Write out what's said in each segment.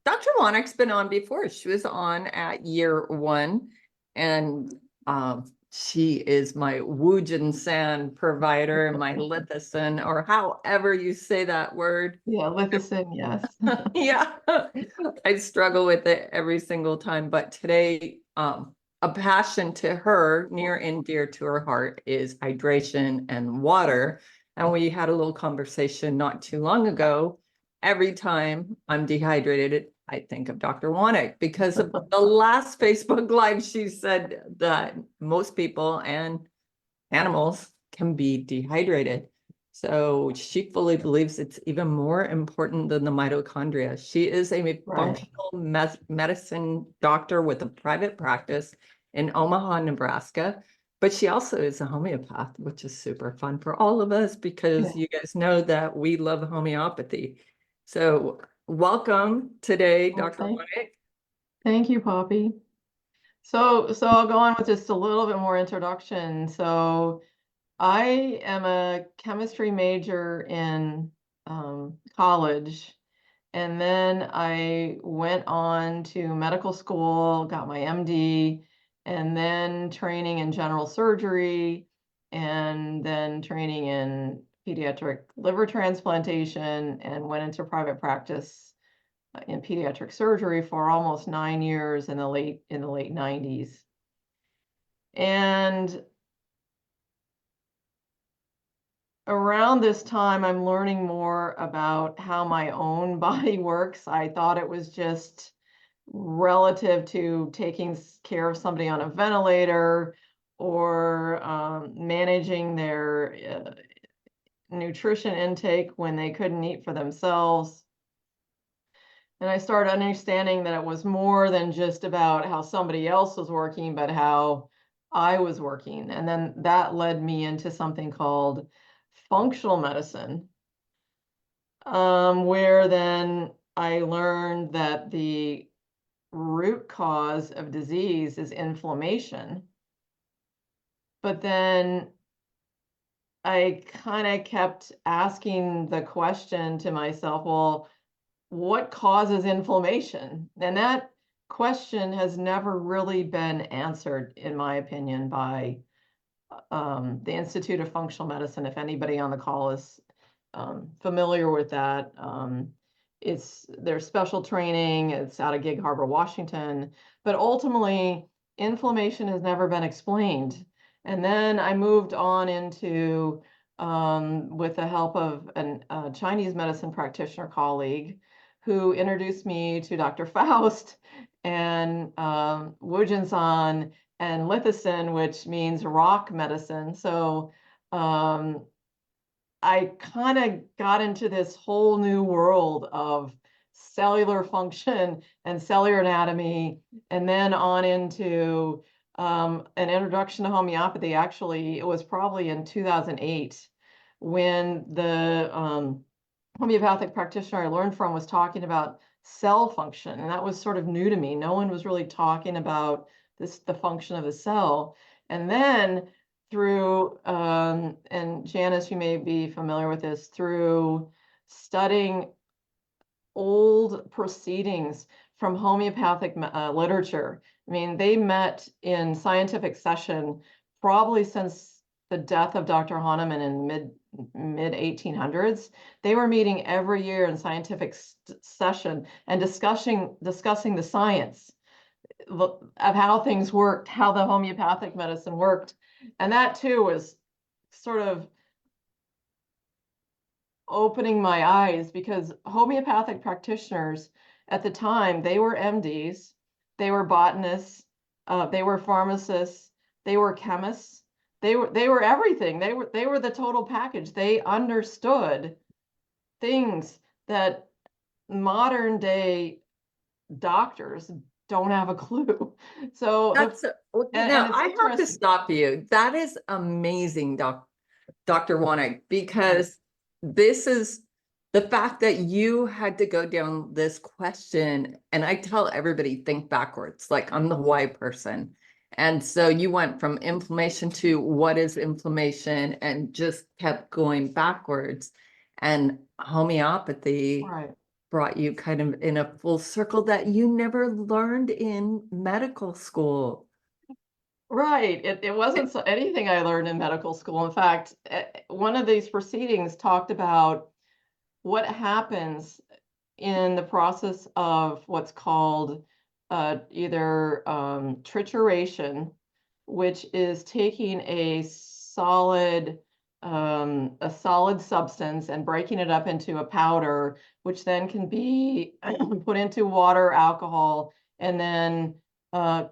Dr. Wanek's been on before. She was on at year one, and she is my Woojin San provider, my Lithison, or however you say that word. Yeah, Lithison, yes. Yeah, I struggle with it every single time. But today, a passion to her, near and dear to her heart, is hydration and water. And we had a little conversation not too long ago. Every time I'm dehydrated, I think of Dr. Wanek because of the last Facebook Live. She said that most people and animals can be dehydrated. So she fully believes it's even more important than the mitochondria. She is a Right. functional medicine doctor with a private practice in Omaha, Nebraska. But she also is a homeopath, which is super fun for all of us because Yeah. you guys know that we love homeopathy. So welcome today, Well, Dr. Wanek. thank you, Poppy. So I'll go on with just a little bit more introduction. So I am a chemistry major in college, and then I went on to medical school, got my MD, and then training in general surgery, and then training in pediatric liver transplantation, and went into private practice in pediatric surgery for almost 9 years in the late 90s. And around this time, I'm learning more about how my own body works. I thought it was just relative to taking care of somebody on a ventilator or managing their nutrition intake when they couldn't eat for themselves. And I started understanding that it was more than just about how somebody else was working, but how I was working. And then that led me into something called functional medicine, where then I learned that the root cause of disease is inflammation. But then I kind of kept asking the question to myself, well, what causes inflammation? And that question has never really been answered, in my opinion, by the Institute of Functional Medicine. If anybody on the call is familiar with that, it's their special training. It's out of Gig Harbor, Washington. But ultimately, inflammation has never been explained. And then I moved on into, with the help of a Chinese medicine practitioner colleague who introduced me to Dr. Faust and Wujinsan and Lithicin, which means rock medicine. So I kind of got into this whole new world of cellular function and cellular anatomy, and then on into an introduction to homeopathy. Actually, it was probably in 2008 when the homeopathic practitioner I learned from was talking about cell function, and that was sort of new to me. No one was really talking about the function of the cell. And then through, and Janice, you may be familiar with this, through studying old proceedings from homeopathic literature. I mean, they met in scientific session probably since the death of Dr. Hahnemann in mid 1800s. They were meeting every year in scientific session and discussing the science of how things worked, how the homeopathic medicine worked. And that too was sort of opening my eyes, because homeopathic practitioners at the time, they were MDs, they were botanists, they were pharmacists, they were chemists, they were everything. They were the total package. They understood things that modern day doctors don't have a clue. So That's and now it's I have to interesting. stop you. That is amazing, Dr. Wanek, because this is the fact that you had to go down this question. And I tell everybody, think backwards, like I'm the why person. And so you went from inflammation to what is inflammation and just kept going backwards. And homeopathy Right. brought you kind of in a full circle that you never learned in medical school. Right. It wasn't anything I learned in medical school. In fact, one of these proceedings talked about what happens in the process of what's called either trituration, which is taking a solid substance and breaking it up into a powder, which then can be put into water, alcohol, and then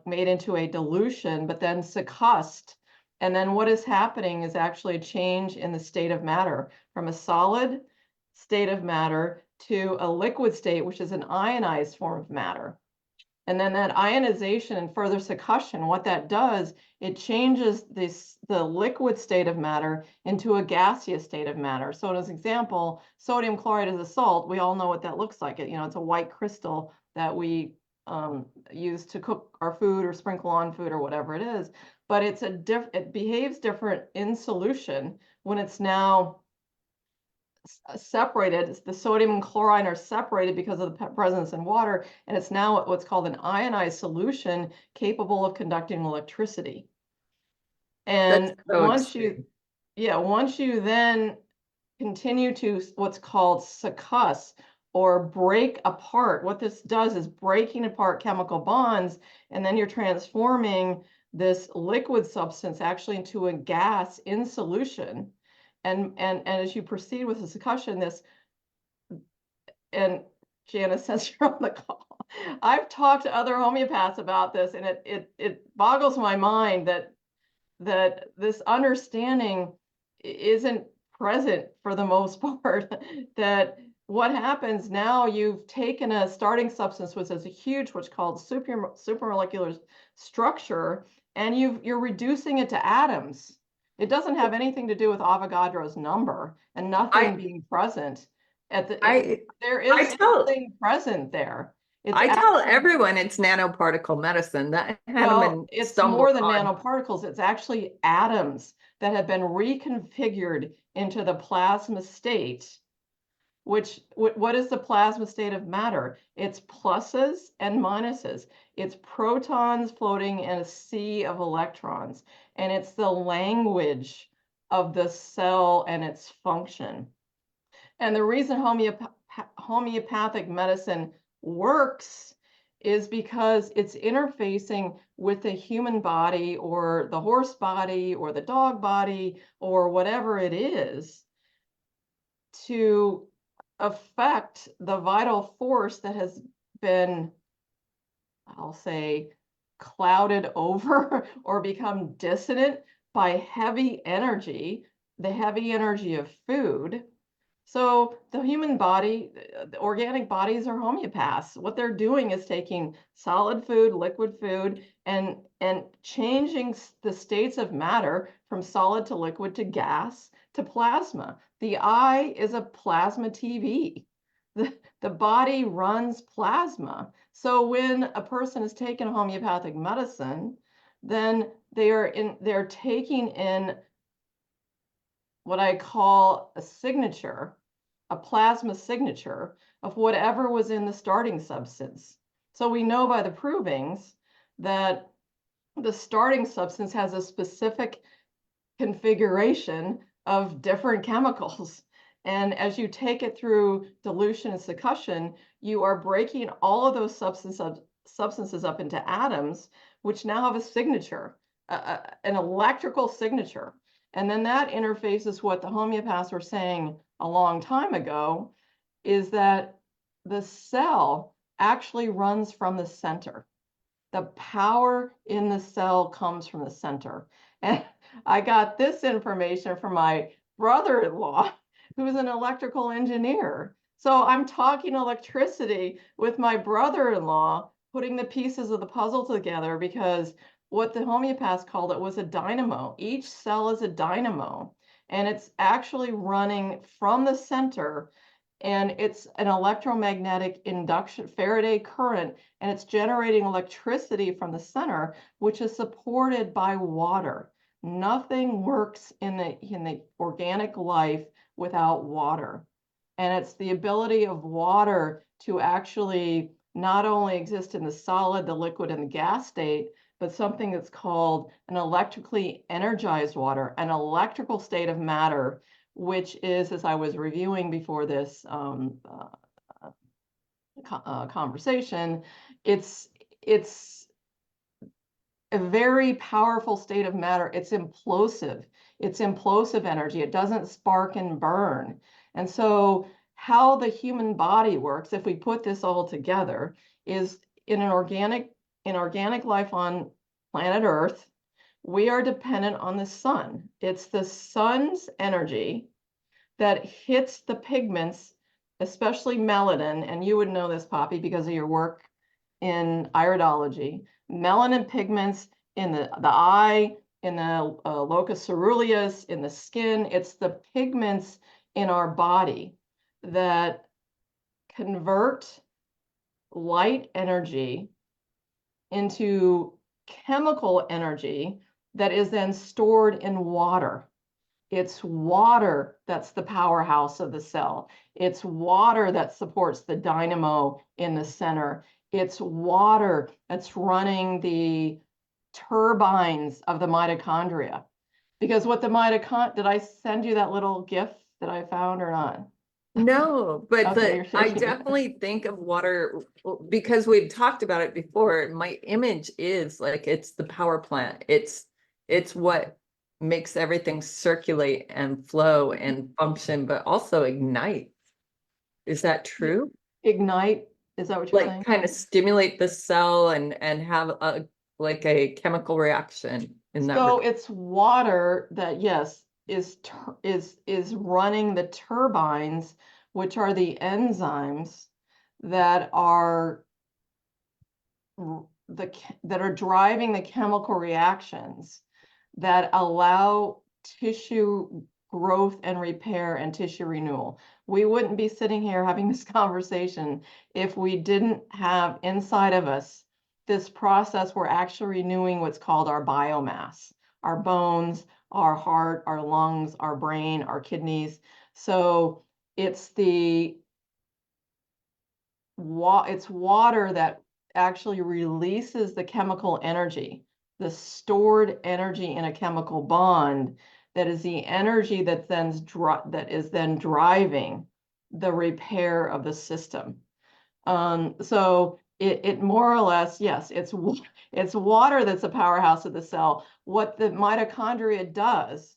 made into a dilution, but then succussed. And then what is happening is actually a change in the state of matter from a solid state of matter to a liquid state, which is an ionized form of matter. And then that ionization and further succussion, what that does, it changes the liquid state of matter into a gaseous state of matter. So as an example, sodium chloride is a salt. We all know what that looks like. It's a white crystal that we use to cook our food or sprinkle on food or whatever it is. But it behaves different in solution when it's now separated. The sodium and chlorine are separated because of the presence in water, and it's now what's called an ionized solution capable of conducting electricity. That's And so once you then continue to what's called succuss or break apart, what this does is breaking apart chemical bonds, and then you're transforming this liquid substance actually into a gas in solution. And as you proceed with the succussion, and Janice, since you're on the call, I've talked to other homeopaths about this, and it boggles my mind that this understanding isn't present for the most part. That what happens now, you've taken a starting substance which is a huge, what's called supramolecular structure, and you're reducing it to atoms. It doesn't have anything to do with Avogadro's number and nothing being present there I is something present there. tell everyone it's nanoparticle medicine. That Henneman it's stumbled more than on. nanoparticles. It's actually atoms that have been reconfigured into the plasma state. What is the plasma state of matter? It's pluses and minuses. It's protons floating in a sea of electrons, and it's the language of the cell and its function. And the reason homeopathic medicine works is because it's interfacing with the human body or the horse body or the dog body or whatever it is to affect the vital force that has been, I'll say, clouded over or become dissonant by heavy energy, the heavy energy of food. So the human body, the organic bodies are homeopaths. What they're doing is taking solid food, liquid food, and changing the states of matter from solid to liquid to gas to plasma. The eye is a plasma TV. The body runs plasma. So when a person is taking homeopathic medicine, then they're taking in what I call a signature, a plasma signature of whatever was in the starting substance. So we know by the provings that the starting substance has a specific configuration of different chemicals. And as you take it through dilution and succussion, you are breaking all of those substances up into atoms, which now have a signature, an electrical signature. And then that interfaces what the homeopaths were saying a long time ago, is that the cell actually runs from the center. The power in the cell comes from the center. And I got this information from my brother-in-law, who's an electrical engineer. So I'm talking electricity with my brother-in-law, putting the pieces of the puzzle together, because what the homeopaths called it was a dynamo. Each cell is a dynamo, and it's actually running from the center, and it's an electromagnetic induction Faraday current, and it's generating electricity from the center, which is supported by water. Nothing works in the organic life without water. And it's the ability of water to actually not only exist in the solid, the liquid, and the gas state, but something that's called an electrically energized water, an electrical state of matter, which is, as I was reviewing before this conversation, it's a very powerful state of matter. It's implosive. It's implosive energy. It doesn't spark and burn. And so how the human body works, if we put this all together, is in organic life on planet Earth, we are dependent on the sun. It's the sun's energy that hits the pigments, especially melanin, and you would know this, Poppy, because of your work in iridology. Melanin pigments in the eye, in the locus ceruleus, in the skin. It's the pigments in our body that convert light energy into chemical energy that is then stored in water. It's water that's the powerhouse of the cell. It's water that supports the dynamo in the center. It's water that's running the turbines of the mitochondria. Because what the did I send you that little GIF that I found or not? No, but Okay, I definitely think of water because we've talked about it before. My image is like it's the power plant. It's what makes everything circulate and flow and function, but also ignite. Is that true? Ignite, is that what you're saying? Like kind of stimulate the cell and have like a chemical reaction in that So regard. it's water that, yes, is running the turbines, which are the enzymes that are that are driving the chemical reactions that allow tissue growth and repair and tissue renewal. We wouldn't be sitting here having this conversation if we didn't have inside of us this process. We're actually renewing what's called our biomass, our bones, our heart, our lungs, our brain, our kidneys. So it's it's water that actually releases the chemical energy, the stored energy in a chemical bond that is the energy that is then driving the repair of the system. So it more or less, yes, it's water that's a powerhouse of the cell. What the mitochondria does,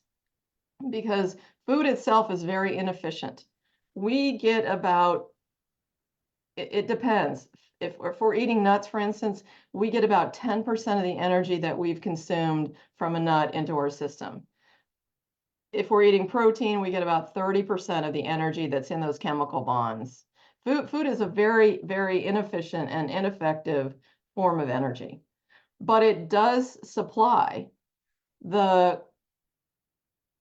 because food itself is very inefficient. We get about, it depends. If we're eating nuts, for instance, we get about 10% of the energy that we've consumed from a nut into our system. If we're eating protein, we get about 30% of the energy that's in those chemical bonds. Food is a very, very inefficient and ineffective form of energy, but it does supply the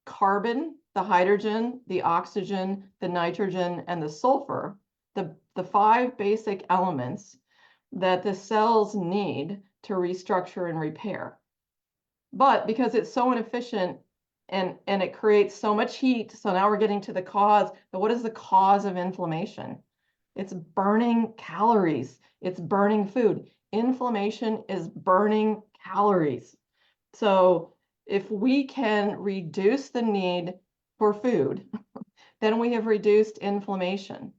carbon, the hydrogen, the oxygen, the nitrogen, and the sulfur, the 5 basic elements that the cells need to restructure and repair. But because it's so inefficient and it creates so much heat, so now we're getting to the cause. But what is the cause of inflammation? It's burning calories. It's burning food. Inflammation is burning calories. So if we can reduce the need for food, then we have reduced inflammation.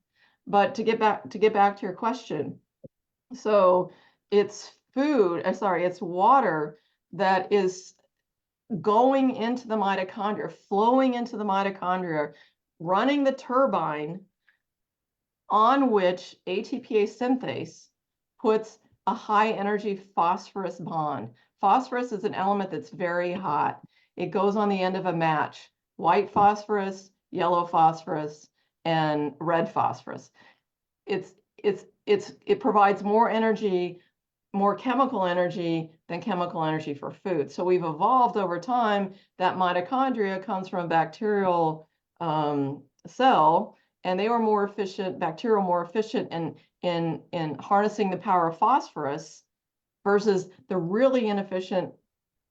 But to get back to your question, so it's it's water that is going into the mitochondria, flowing into the mitochondria, running the turbine on which ATPase synthase puts a high energy phosphorus bond. Phosphorus is an element that's very hot. It goes on the end of a match: white phosphorus, yellow phosphorus, and red phosphorus. It provides more energy, more chemical energy than chemical energy for food. So we've evolved over time that mitochondria comes from a bacterial cell, and they were more efficient, bacterial more efficient in harnessing the power of phosphorus versus the really inefficient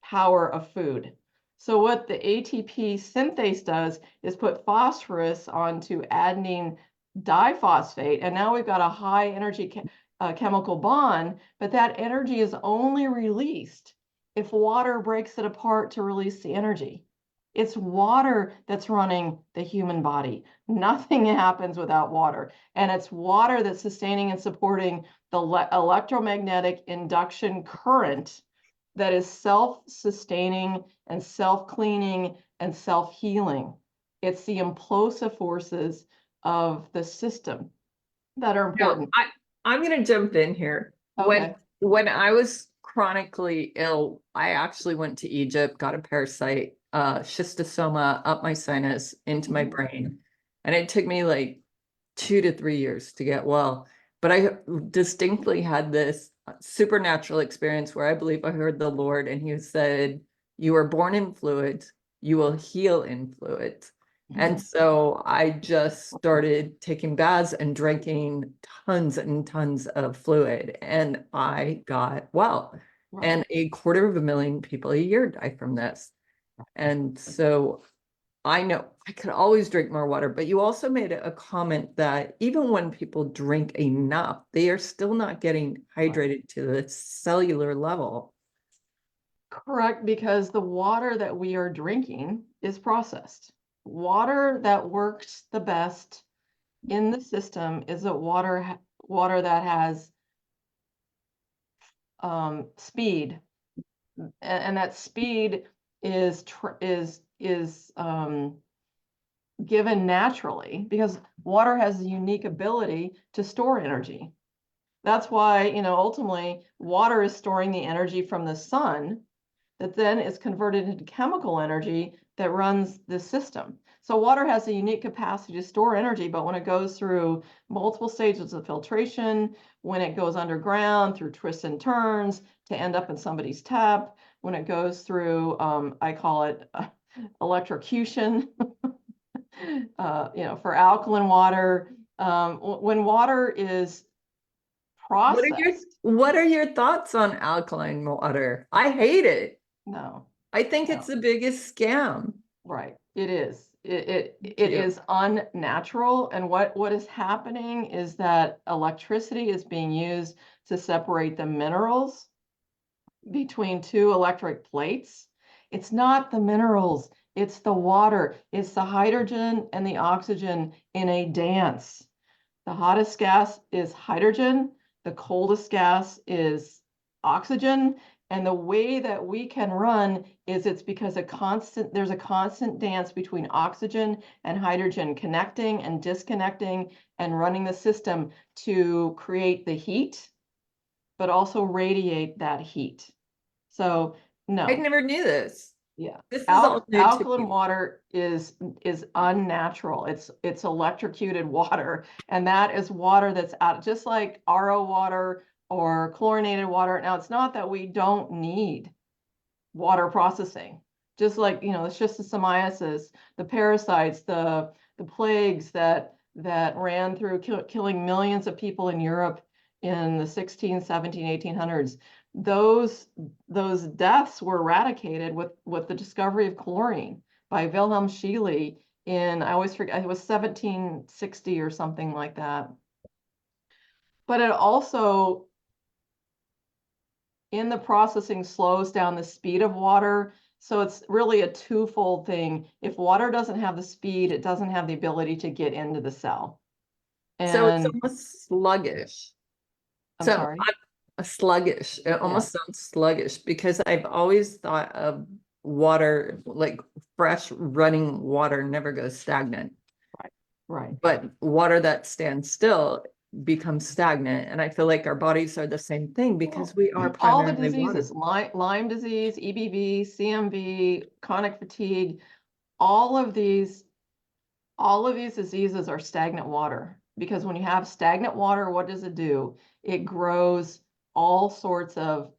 power of food. So what the ATP synthase does is put phosphorus onto adenine diphosphate, and now we've got a high energy chemical bond, but that energy is only released if water breaks it apart to release the energy. It's water that's running the human body. Nothing happens without water. And it's water that's sustaining and supporting the electromagnetic induction current that is self-sustaining and self-cleaning and self-healing. It's the implosive forces of the system that are No, important. I'm gonna jump in here. Okay. When I was chronically ill, I actually went to Egypt, got a parasite, schistosoma up my sinus into my brain. And it took me like 2 to 3 years to get well. But I distinctly had this supernatural experience where I believe I heard the Lord and he said, "You were born in fluids, you will heal in fluids." And so I just started taking baths and drinking tons and tons of fluid, and I got well. Right. And 250,000 people a year die from this. And so I know I could always drink more water, but you also made a comment that even when people drink enough, they are still not getting hydrated to the cellular level. Correct, because the water that we are drinking is processed. Water that works the best in the system is a water that has speed, and that speed is given naturally because water has a unique ability to store energy. That's why, ultimately, water is storing the energy from the sun that then is converted into chemical energy that runs the system. So water has a unique capacity to store energy, but when it goes through multiple stages of filtration, when it goes underground through twists and turns to end up in somebody's tap, when it goes through, I call it electrocution, for alkaline water, when water is processed. What are your thoughts on alkaline water? I hate it. No. I think No. it's the biggest scam. Right. It is. It you. is unnatural. And what is happening is that electricity is being used to separate the minerals between two electric plates. It's not the minerals, it's the water. It's the hydrogen and the oxygen in a dance. The hottest gas is hydrogen, the coldest gas is oxygen. And the way that we can run is it's because there's a constant dance between oxygen and hydrogen connecting and disconnecting and running the system to create the heat, but also radiate that heat. So I no, never knew this. yeah. This is all new to Alkaline me. water is unnatural. It's electrocuted water, and that is water that's out, just like RO water or chlorinated water. Now, it's not that we don't need water processing, just like, the schistosomiasis, the parasites, the plagues that ran through killing millions of people in Europe in the 16, 17, 1800s. Those deaths were eradicated with the discovery of chlorine by Wilhelm Scheele in, I always forget, it was 1760 or something like that. But it also, in the processing, slows down the speed of water. So it's really a twofold thing. If water doesn't have the speed, it doesn't have the ability to get into the cell. So it's And almost sluggish. I'm So sorry. a sluggish. It almost sounds sluggish because I've always thought of water, like fresh running water never goes stagnant. Right. But water that stands still becomes stagnant. And I feel like our bodies are the same thing because we are All the primarily water. diseases, Lyme disease, EBV, CMV, chronic fatigue, all of these diseases are stagnant water. Because when you have stagnant water, what does it do? It grows all sorts of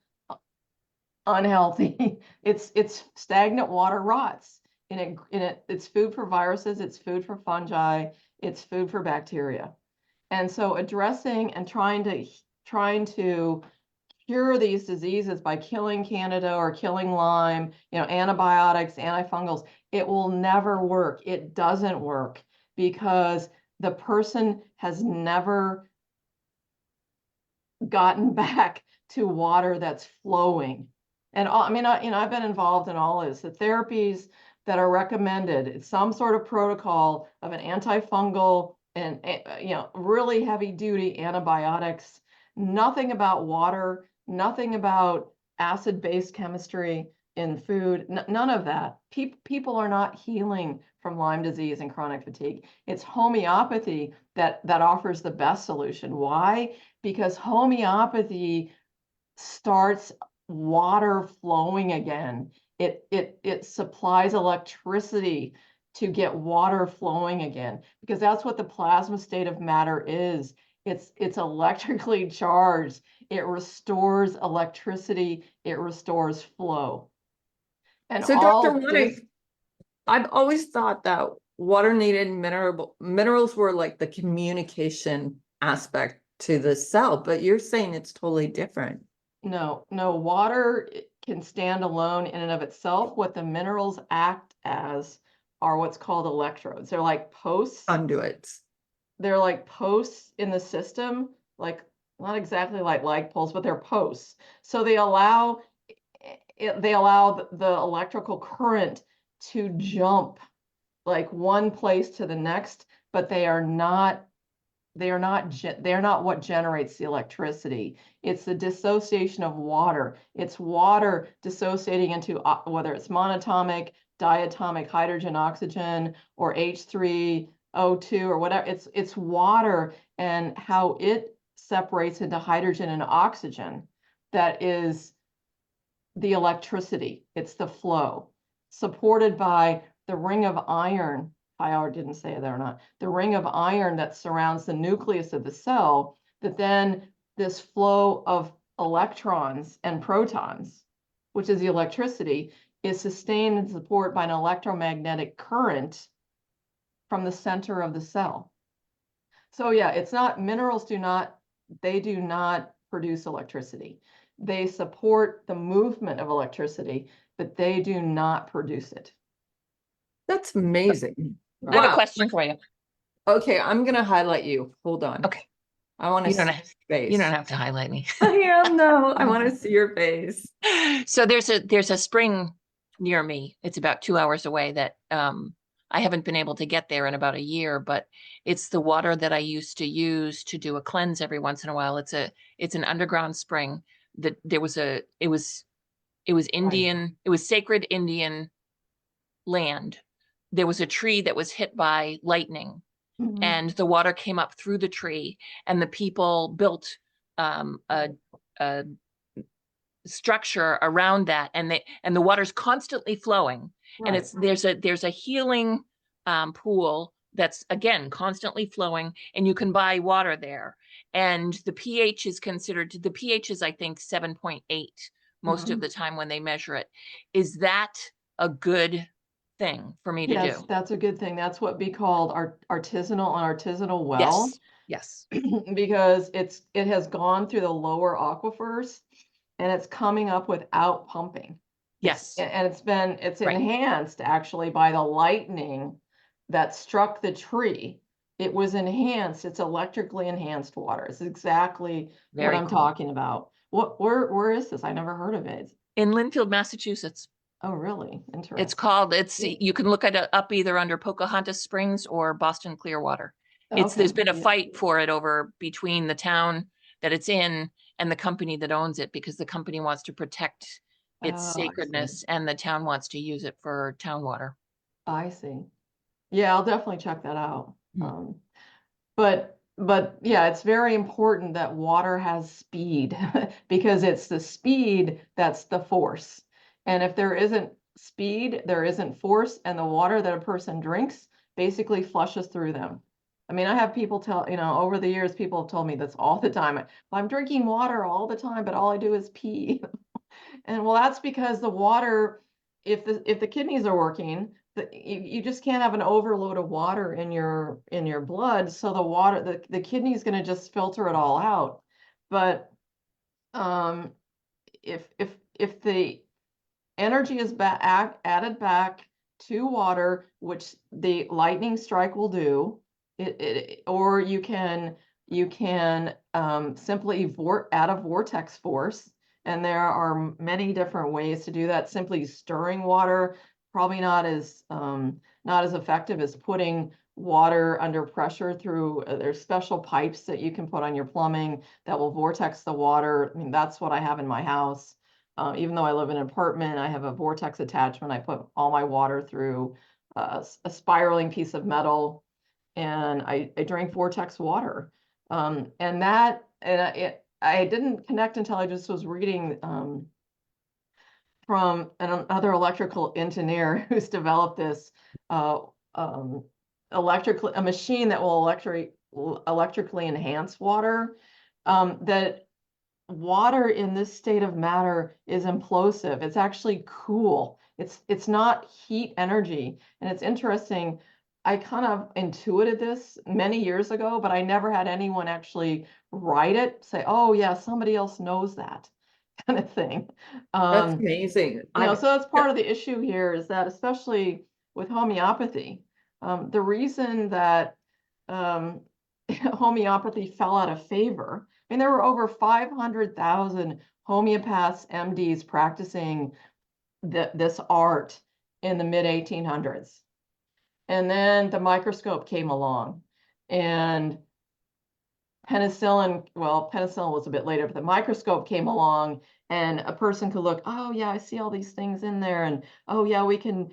unhealthy. It's stagnant water rots. And it's food for viruses, it's food for fungi, it's food for bacteria. And so addressing and trying to cure these diseases by killing Candida or killing Lyme, antibiotics, antifungals, it will never work. It doesn't work because the person has never gotten back to water that's flowing. And I mean, I've been involved in all this. The therapies that are recommended, it's some sort of protocol of an antifungal and really heavy duty antibiotics. Nothing about water, nothing about acid-base chemistry in food, none of that. People are not healing from Lyme disease and chronic fatigue. It's homeopathy that offers the best solution. Why? Because homeopathy starts water flowing again. It supplies electricity to get water flowing again, because that's what the plasma state of matter is. It's electrically charged. It restores electricity. It restores flow. And So all Dr. of this, Wanek, I've always thought that water needed minerals were like the communication aspect to the cell, but you're saying it's totally different. no, water can stand alone in and of itself. What the minerals act as are what's called electrodes. They're like posts. Conduits. They're like posts in the system, like not exactly like light poles, but they're posts. So they allow the electrical current to jump like one place to the next, but they are not what generates the electricity. It's the dissociation of water. It's water dissociating into whether it's monatomic, diatomic hydrogen, oxygen, or H3O2 or whatever. It's water and how it separates into hydrogen and oxygen that is the electricity. It's the flow, supported by the ring of iron. I didn't say that or not. The ring of iron that surrounds the nucleus of the cell, that then this flow of electrons and protons, which is the electricity, is sustained and supported by an electromagnetic current from the center of the cell. So yeah, it's not, minerals do not produce electricity. They support the movement of electricity, but they do not produce it. That's amazing. I have a Wow. question for you. Okay, I'm gonna highlight you. Hold on. Okay. I want to You see don't your have, face. you don't have to highlight me. I am, no. I want to see your face. So there's a spring near me. It's about 2 hours away that I haven't been able to get there in about a year, but it's the water that I used to use to do a cleanse every once in a while. It's an underground spring that it was Indian, it was sacred Indian land. There was a tree that was hit by lightning. Mhm. And the water came up through the tree, and the people built a structure around that, and the water's constantly flowing. And there's a healing pool that's again constantly flowing, and you can buy water there. And the pH is I think 7.8 most of the time when they measure it. Is that a good thing for me to Yes, do? that's a good thing. That's what be called artisanal well. Yes. Because it has gone through the lower aquifers and it's coming up without pumping. Yes. And it's Right. enhanced actually by the lightning that struck the tree. It was enhanced. It's electrically enhanced water. It's exactly what Very I'm cool. talking about. Where is this? I never heard of it. In Linfield, Massachusetts. Oh, really? Interesting. It's called, you can look it up either under Pocahontas Springs or Boston Clearwater. There's been a fight for it over between the town that it's in and the company that owns it, because the company wants to protect its sacredness and the town wants to use it for town water. I see. Yeah, I'll definitely check that out. Hmm. But yeah, it's very important that water has speed because it's the speed that's the force. And if there isn't speed, there isn't force, and the water that a person drinks basically flushes through them. I mean, I have people tell, over the years, people have told me this all the time. I'm drinking water all the time, but all I do is pee. And well, that's because the water, if the kidneys are working, you just can't have an overload of water in your blood. So the water, the kidney is going to just filter it all out. But if the energy is added back to water, which the lightning strike will do, Or you can simply add a vortex force, and there are many different ways to do that. Simply stirring water, probably not as effective as putting water under pressure through, there's special pipes that you can put on your plumbing that will vortex the water. I mean, that's what I have in my house. Even though I live in an apartment, I have a vortex attachment. I put all my water through a spiraling piece of metal, and I drink vortex water. I didn't connect until I just was reading from another electrical engineer who's developed this a machine that will electrically enhance water. That water in this state of matter is implosive. It's actually cool. It's not heat energy. And it's interesting. I kind of intuited this many years ago, but I never had anyone actually write it, say, oh yeah, somebody else knows that kind of thing. That's amazing. So that's part of the issue here, is that especially with homeopathy, the reason that homeopathy fell out of favor. I mean, there were over 500,000 homeopaths, MDs practicing this art in the mid 1800s. And then the microscope came along, and penicillin was a bit later, but the microscope came along, and a person could look, oh yeah, I see all these things in there, and oh yeah, we can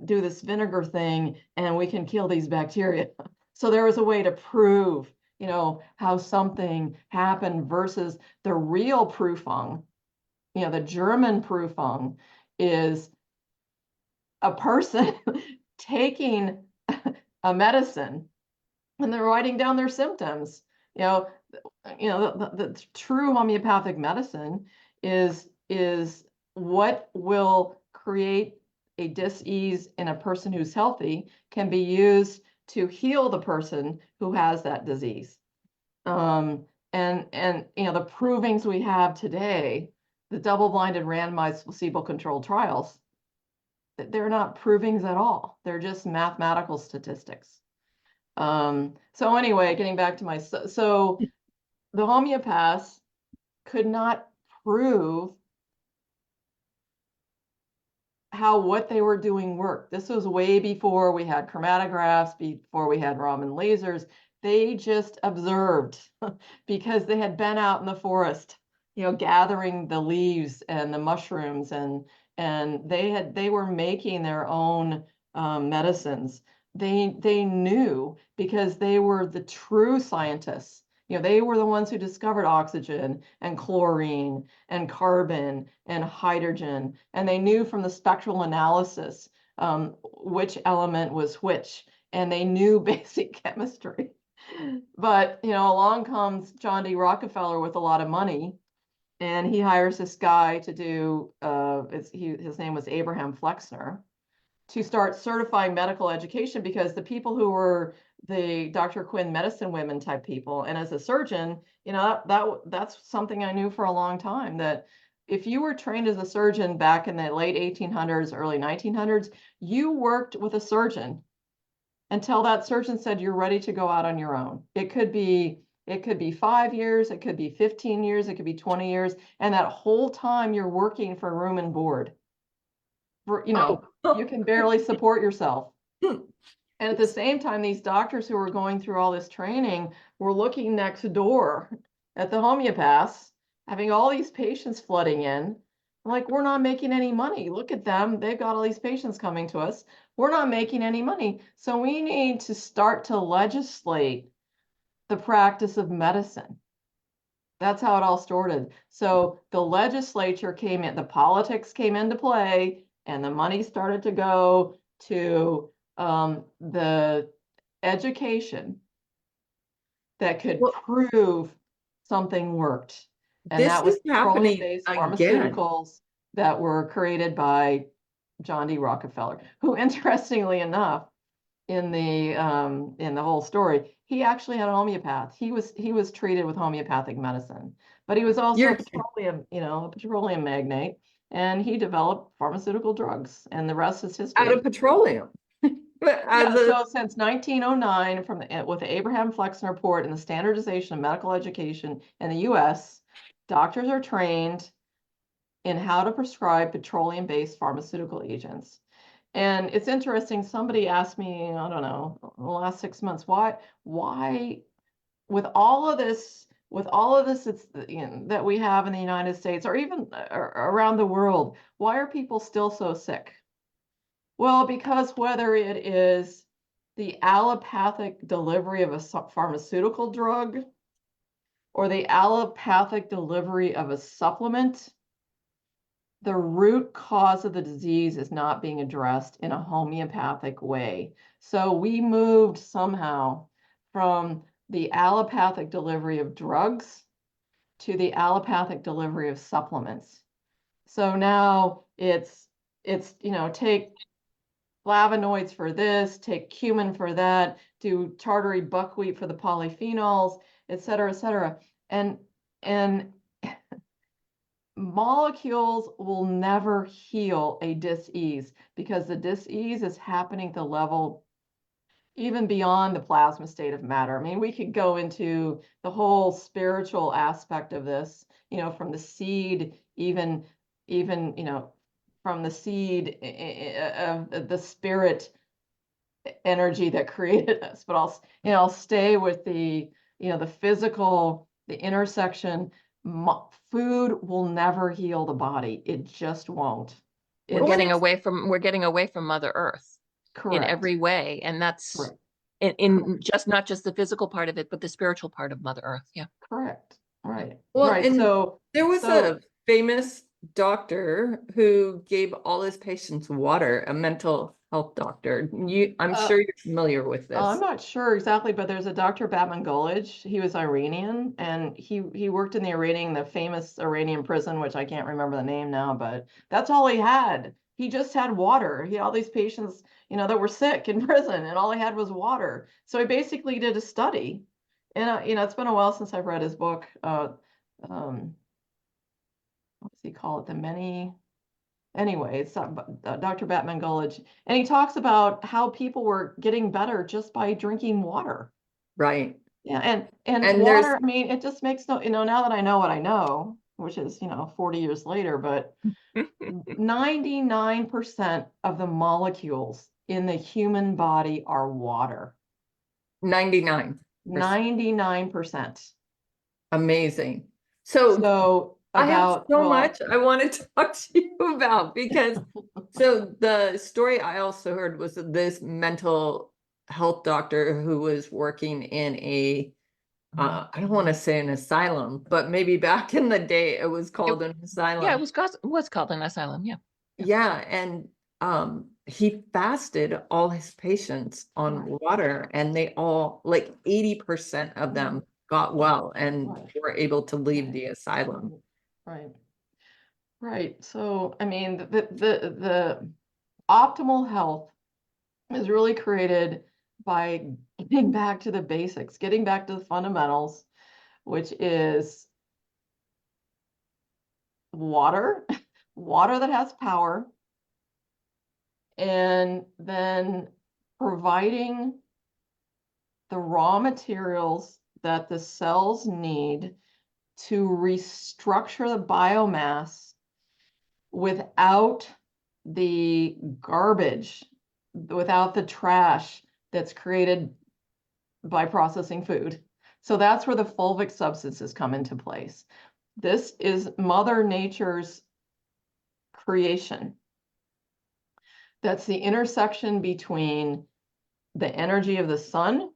do this vinegar thing, and we can kill these bacteria. So there was a way to prove, how something happened, versus the real Prüfung, the German Prüfung is a person taking a medicine and they're writing down their symptoms. The true homeopathic medicine is what will create a dis-ease in a person who's healthy, can be used to heal the person who has that disease. And the provings we have today, the double-blinded randomized placebo-controlled trials, they're not provings at all. They're just mathematical statistics. So anyway, getting back to so the homeopaths could not prove how what they were doing worked. This was way before we had chromatographs, before we had Raman lasers. They just observed because they had been out in the forest, gathering the leaves and the mushrooms, and they were making their own medicines. They knew, because they were the true scientists. They were the ones who discovered oxygen and chlorine and carbon and hydrogen, and they knew from the spectral analysis which element was which, and they knew basic chemistry. But along comes John D. Rockefeller with a lot of money, and he hires this guy to do, his name was Abraham Flexner, to start certifying medical education, because the people who were the Dr. Quinn medicine women type people, and as a surgeon, that's something I knew for a long time, that if you were trained as a surgeon back in the late 1800s, early 1900s, you worked with a surgeon until that surgeon said you're ready to go out on your own. It could be 5 years, it could be 15 years, it could be 20 years, and that whole time you're working for room and board. You can barely support yourself. And at the same time, these doctors who were going through all this training were looking next door at the homeopaths, having all these patients flooding in. Like, we're not making any money. Look at them. They've got all these patients coming to us. We're not making any money. So we need to start to legislate the practice of medicine. That's how it all started. So the legislature came in, the politics came into play, and the money started to go to the education that could prove something worked. And this that was is happening petroleum-based again. pharmaceuticals that were created by John D. Rockefeller, who, interestingly enough, in the whole story, he actually had a homeopath. He was treated with homeopathic medicine, but he was also a petroleum magnate, and he developed pharmaceutical drugs, and the rest is history. Out of petroleum. as a, so since 1909, with the Abraham Flexner Report and the standardization of medical education in the US, doctors are trained in how to prescribe petroleum-based pharmaceutical agents. And it's interesting, somebody asked me, I don't know, in the last 6 months, why, with all of this it's, that we have in the United States, or even around the world, why are people still so sick? Well, because whether it is the allopathic delivery of a pharmaceutical drug or the allopathic delivery of a supplement, the root cause of the disease is not being addressed in a homeopathic way. So we moved somehow from the allopathic delivery of drugs to the allopathic delivery of supplements. So now it's take flavonoids for this, take cumin for that, do tartary buckwheat for the polyphenols, et cetera, et cetera. And molecules will never heal a dis-ease, because the dis-ease is happening at the level even beyond the plasma state of matter. I mean, we could go into the whole spiritual aspect of this, from the seed, even, from the seed of the spirit energy that created us. But I'll stay with the physical, the intersection. Food will never heal the body. It just won't. We're getting away from Mother Earth in Correct. every way. And that's Correct. in just not just the physical part of it, but the spiritual part of Mother Earth. Yeah. Correct. Right. well, Right. and So there was a famous doctor who gave all his patients water, a mental health doctor. I'm sure you're familiar with I'm this. not sure exactly, but there's a Dr. Batman Gulich. He was Iranian, and he worked in the famous Iranian prison, which I can't remember the name now, but that's all he had. He just had water. He had all these patients, that were sick in prison, and all he had was water. So he basically did a study. And it's been a while since I've read his book. What does he call it? Anyway, it's Dr. Batman Gulich, and he talks about how people were getting better just by drinking water. Right. Yeah, and And water, I mean, it just makes no, now that I know what I know, which is, 40 years later, but 99% of the molecules in the human body are water. 99. 99%. Amazing. So I have so much I want to talk to you about, because so the story I also heard was this mental health doctor who was working in a I don't want to say an asylum, but maybe back in the day it was called an asylum. Yeah, it was called an asylum. Yeah. Yeah, and he fasted all his patients on water, and they all, like 80% of them got well and were able to leave the asylum. Right. So, I mean, the optimal health is really created by getting back to the basics, getting back to the fundamentals, which is water, water that has power, and then providing the raw materials that the cells need to restructure the biomass without the garbage, without the trash that's created by processing food. So that's where the fulvic substances come into place. This is Mother Nature's creation. That's the intersection between the energy of the sun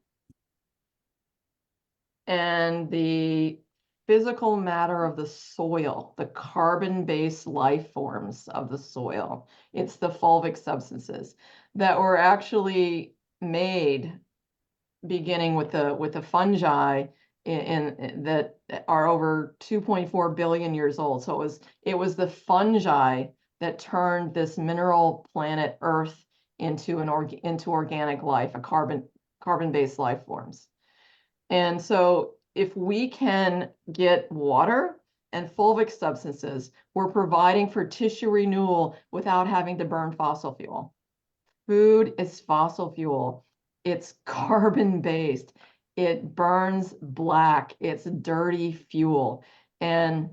and the physical matter of the soil, the carbon-based life forms of the soil. It's the fulvic substances that were actually made beginning with the fungi in that are over 2.4 billion years old. So it was the fungi that turned this mineral planet Earth into into organic life, a carbon-based life forms. And so if we can get water and fulvic substances, we're providing for tissue renewal without having to burn fossil fuel. Food is fossil fuel. It's carbon-based. It burns black. It's dirty fuel. And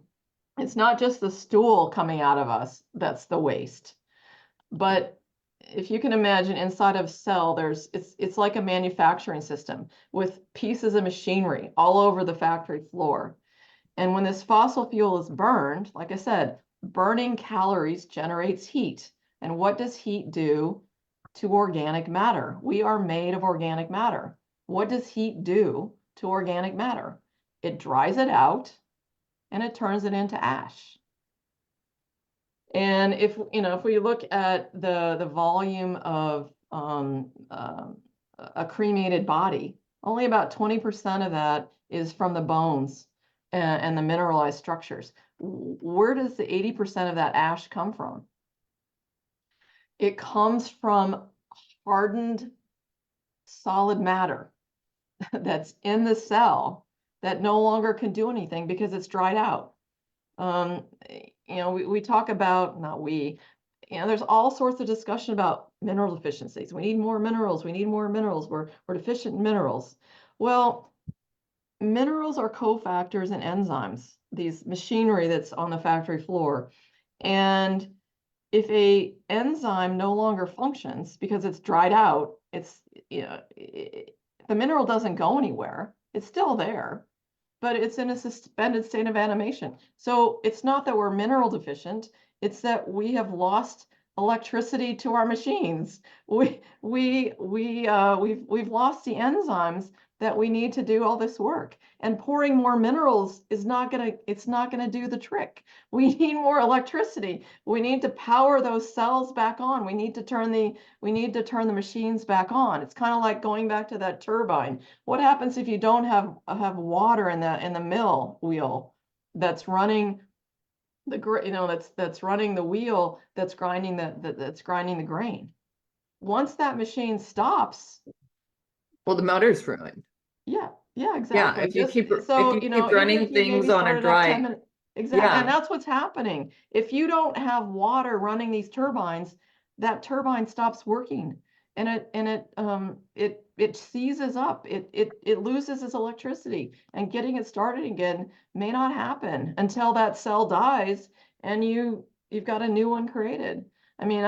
it's not just the stool coming out of us that's the waste. But if you can imagine inside of a cell, it's like a manufacturing system with pieces of machinery all over the factory floor. And when this fossil fuel is burned, like I said, burning calories generates heat. And what does heat do to organic matter? We are made of organic matter. What does heat do to organic matter? It dries it out and it turns it into ash. And if we look at the volume of a cremated body, only about 20% of that is from the bones and the mineralized structures. Where does the 80% of that ash come from? It comes from hardened solid matter that's in the cell that no longer can do anything because it's dried out. We talk about, not we, there's all sorts of discussion about mineral deficiencies. We need more minerals. We need more minerals. We're deficient in minerals. Well, minerals are cofactors and enzymes, these machinery that's on the factory floor. And if a enzyme no longer functions because it's dried out, the mineral doesn't go anywhere. It's still there, but it's in a suspended state of animation. So it's not that we're mineral deficient, it's that we have lost electricity to our machines. We've lost the enzymes that we need to do all this work. And pouring more minerals is not gonna do the trick. We need more electricity. We need to power those cells back on. We need to turn the machines back on. It's kind of like going back to that turbine. What happens if you don't have water in the mill wheel that's running that's running the wheel that's grinding the grain? Once that machine stops, Well, the motor's ruined. yeah, exactly. Yeah, if you keep Even running if you maybe things on a started up 10 dry, minutes, exactly, yeah. and that's what's happening. If you don't have water running these turbines, that turbine stops working, and it seizes up. It loses its electricity, and getting it started again may not happen until that cell dies, and you've got a new one created. I mean,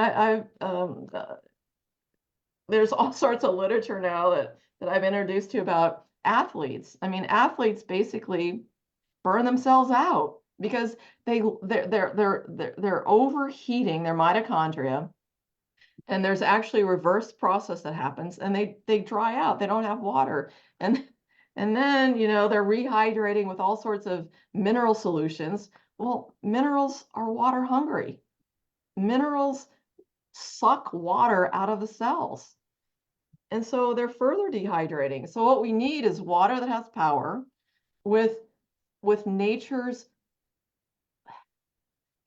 there's all sorts of literature now that I've introduced to about athletes. I mean, athletes basically burn themselves out because they're overheating their mitochondria, and there's actually a reverse process that happens, and they dry out. They don't have water, and then they're rehydrating with all sorts of mineral solutions. Well, minerals are water hungry. Minerals suck water out of the cells. And so they're further dehydrating. So what we need is water that has power with nature's,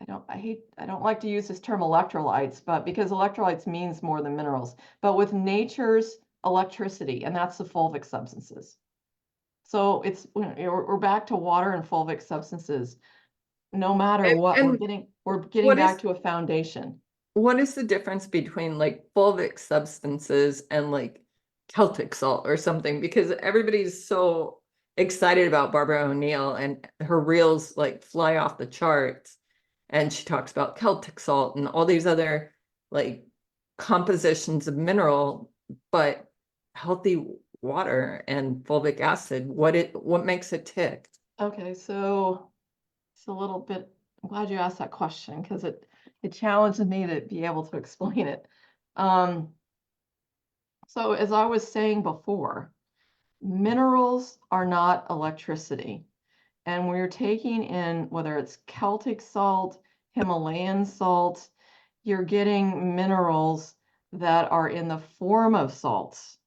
I don't like to use this term electrolytes, but because electrolytes means more than minerals, but with nature's electricity, and that's the fulvic substances. So we're back to water and fulvic substances. No matter what, we're getting back to a foundation. What is the difference between like fulvic substances and like Celtic salt or something? Because everybody's so excited about Barbara O'Neill and her reels like fly off the charts. And she talks about Celtic salt and all these other like compositions of mineral, but healthy water and fulvic acid, what makes it tick? Okay, so it's a little bit, I'm glad you asked that question because it challenges me to be able to explain it. So as I was saying before, minerals are not electricity. And we're taking in, whether it's Celtic salt, Himalayan salt, you're getting minerals that are in the form of salts.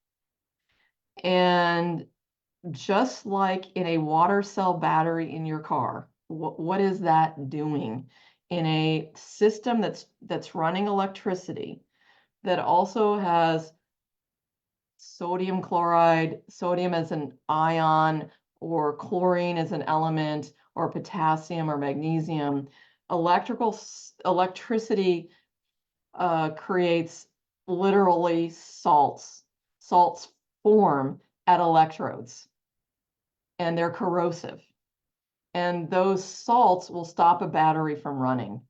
And just like in a water cell battery in your car, what is that doing in a system that's running electricity that also has sodium chloride, sodium as an ion, or chlorine as an element, or potassium or magnesium? Electricity creates literally salts. Salts form at electrodes, and they're corrosive. And those salts will stop a battery from running.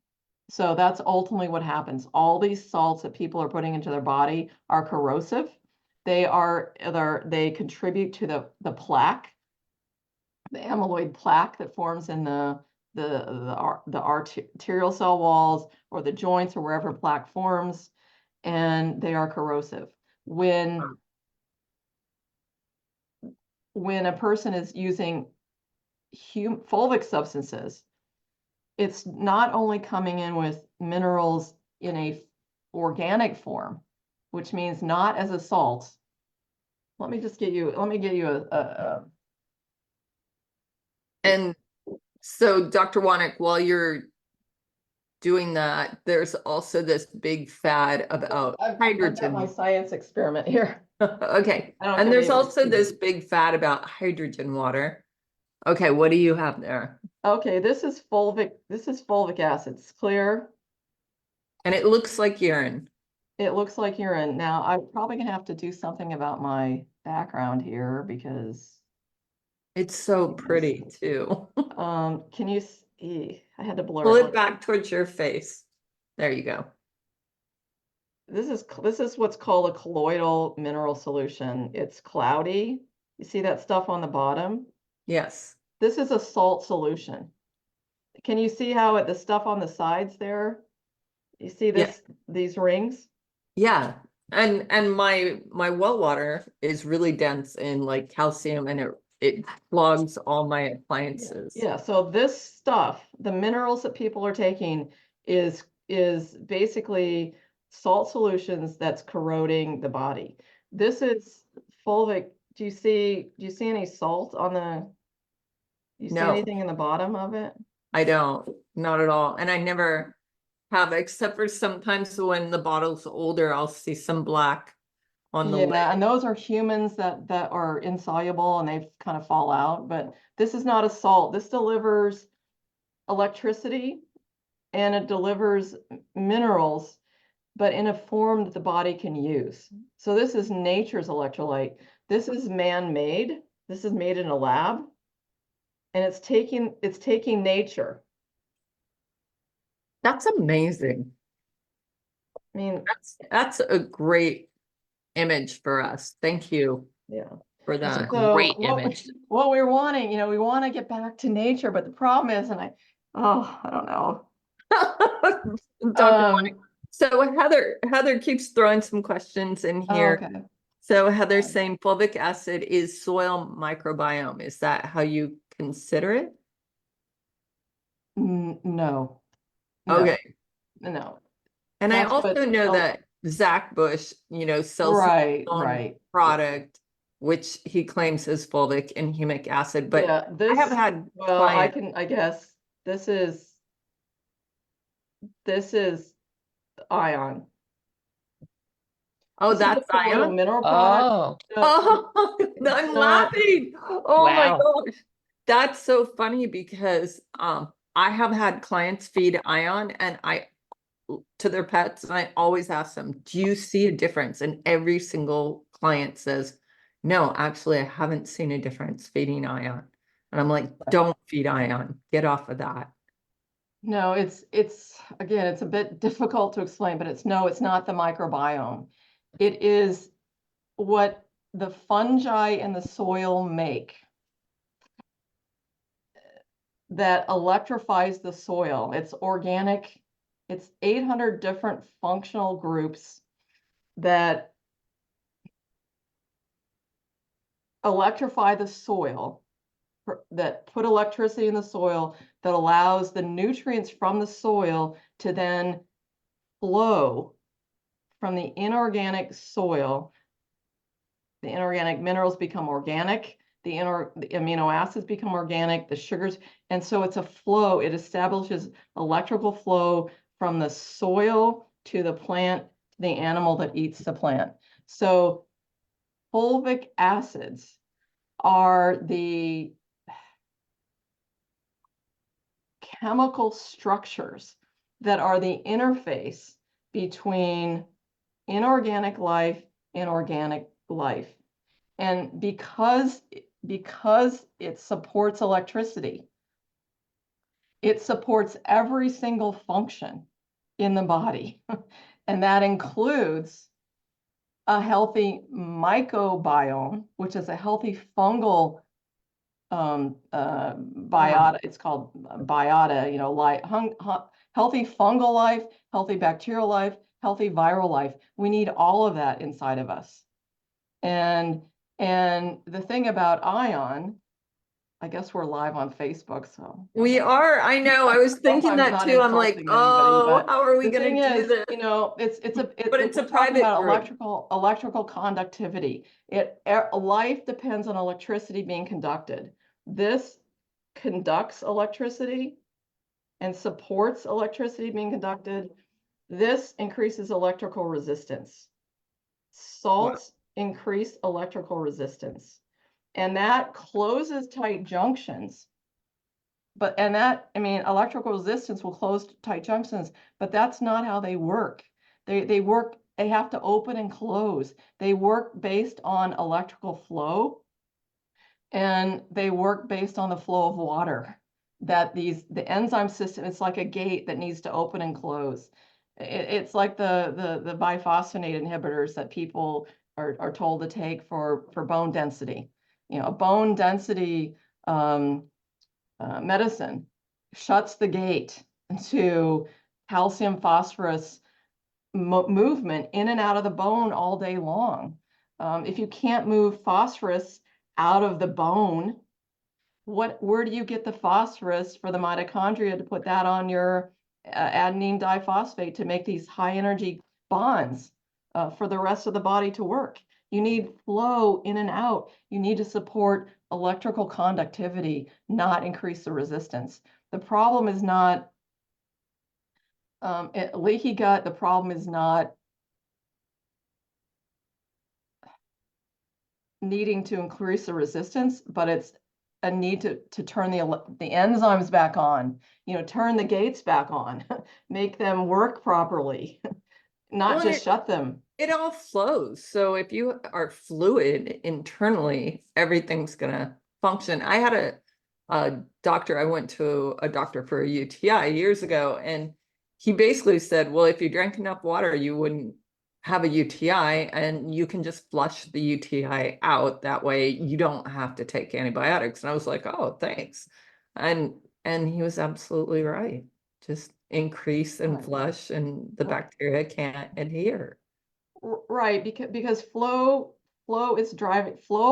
So that's ultimately what happens. All these salts that people are putting into their body are corrosive. They contribute to the plaque, the amyloid plaque that forms in the arterial cell walls or the joints or wherever plaque forms, and they are corrosive. When a person is using fulvic substances, it's not only coming in with minerals in a organic form, which means not as a salt. Let me give you a And so, Dr. Wanek, while you're doing that, there's also this big fad about I've got my hydrogen. science experiment here. Okay, I don't know if and you'll there's be able to also see this it. big fad about hydrogen water. Okay, what do you have there? Okay, this is fulvic acid. It's clear. And it looks like urine. It looks like urine. Now, I'm probably gonna have to do something about my background here because It's so pretty too. can you see? I had to blur Pull it. it back towards your face. There you go. This is what's called a colloidal mineral solution. It's cloudy. You see that stuff on the bottom? Yes. This is a salt solution. Can you see how the stuff on the sides there? You see Yeah. these rings? Yeah. And my well water is really dense in like calcium, and it clogs all my appliances. Yeah, so this stuff, the minerals that people are taking is basically salt solutions that's corroding the body. This is fulvic. Do you see any salt on you see No, anything in the bottom of it? I don't. Not at all. And I never have, except for sometimes when the bottle's older, I'll see some black on the lid. Yeah, and those are humans that are insoluble and they kind of fall out, but this is not a salt. This delivers electricity and it delivers minerals, but in a form that the body can use. So this is nature's electrolyte. This is man-made. This is made in a lab, and it's taking nature. That's amazing. I mean, That's a great image for us. Thank you yeah. for That's a that. So great image. what we're wanting, we want to get back to nature, but the problem is, I don't know. Dr. So Heather keeps throwing some questions in here. Okay. So Heather's saying fulvic acid is soil microbiome. Is that how you consider it? No. Okay. No. And I That's also what know that Zach Bush, sells his right, own right. product, which he claims is fulvic and humic acid, but Yeah, I have had well, clients. I guess this is ion. Oh, This is a that's colloidal ion? mineral product. Oh, Oh, I'm not- laughing. Oh my wow. gosh. That's so funny because I have had clients feed ion and to their pets, and I always ask them, do you see a difference? And every single client says, no, actually, I haven't seen a difference feeding ion. And I'm like, don't feed ion, get off of that. No, it's again, it's a bit difficult to explain, but it's not the microbiome. It is what the fungi in the soil make that electrifies the soil. It's organic. It's 800 different functional groups that electrify the soil, that put electricity in the soil, that allows the nutrients from the soil to then flow from the inorganic soil. The inorganic minerals become organic, the amino acids become organic, the sugars, and so it's a flow. It establishes electrical flow from the soil to the plant, to the animal that eats the plant. So fulvic acids are the chemical structures that are the interface between inorganic life, inorganic life. And because it supports electricity, it supports every single function in the body. And that includes a healthy microbiome, which is a healthy fungal biota. It's called biota, you know, healthy fungal life, healthy bacterial life, healthy viral life. We need all of that inside of us. And the thing about ion, I guess we're live on Facebook, so. We are, I know, I was thinking I'm that not too. I'm like, insulting anybody, oh, but how are we the gonna thing do is, this? you know, it's But it's a we're talking private about group. electrical conductivity. Life depends on electricity being conducted. This conducts electricity and supports electricity being conducted. This increases electrical resistance. Salts increase electrical resistance, and that closes tight junctions. I mean, electrical resistance will close tight junctions, but that's not how they work. They work, they have to open and close. They work based on electrical flow, and they work based on the flow of water. The enzyme system, it's like a gate that needs to open and close. It's like the biphosphonate inhibitors that people are told to take for bone density. You know, a bone density medicine shuts the gate to calcium phosphorus movement in and out of the bone all day long. If you can't move phosphorus out of the bone, where do you get the phosphorus for the mitochondria to put that on your adenine diphosphate to make these high energy bonds for the rest of the body to work? You need flow in and out. You need to support electrical conductivity, not increase the resistance. The problem is not leaky gut. The problem is not needing to increase the resistance, but it's a need to turn the enzymes back on, you know, turn the gates back on, make them work properly, not Well, just shut them. it all flows. So if you are fluid internally, everything's gonna function. I had a doctor, I went to a doctor for a UTI years ago, and he basically said, well, if you drank enough water, you wouldn't have a UTI, and you can just flush the UTI out. That way you don't have to take antibiotics. And I was like, oh, thanks. And he was absolutely right. Just increase and Right. flush, and the bacteria can't adhere. Right, because flow of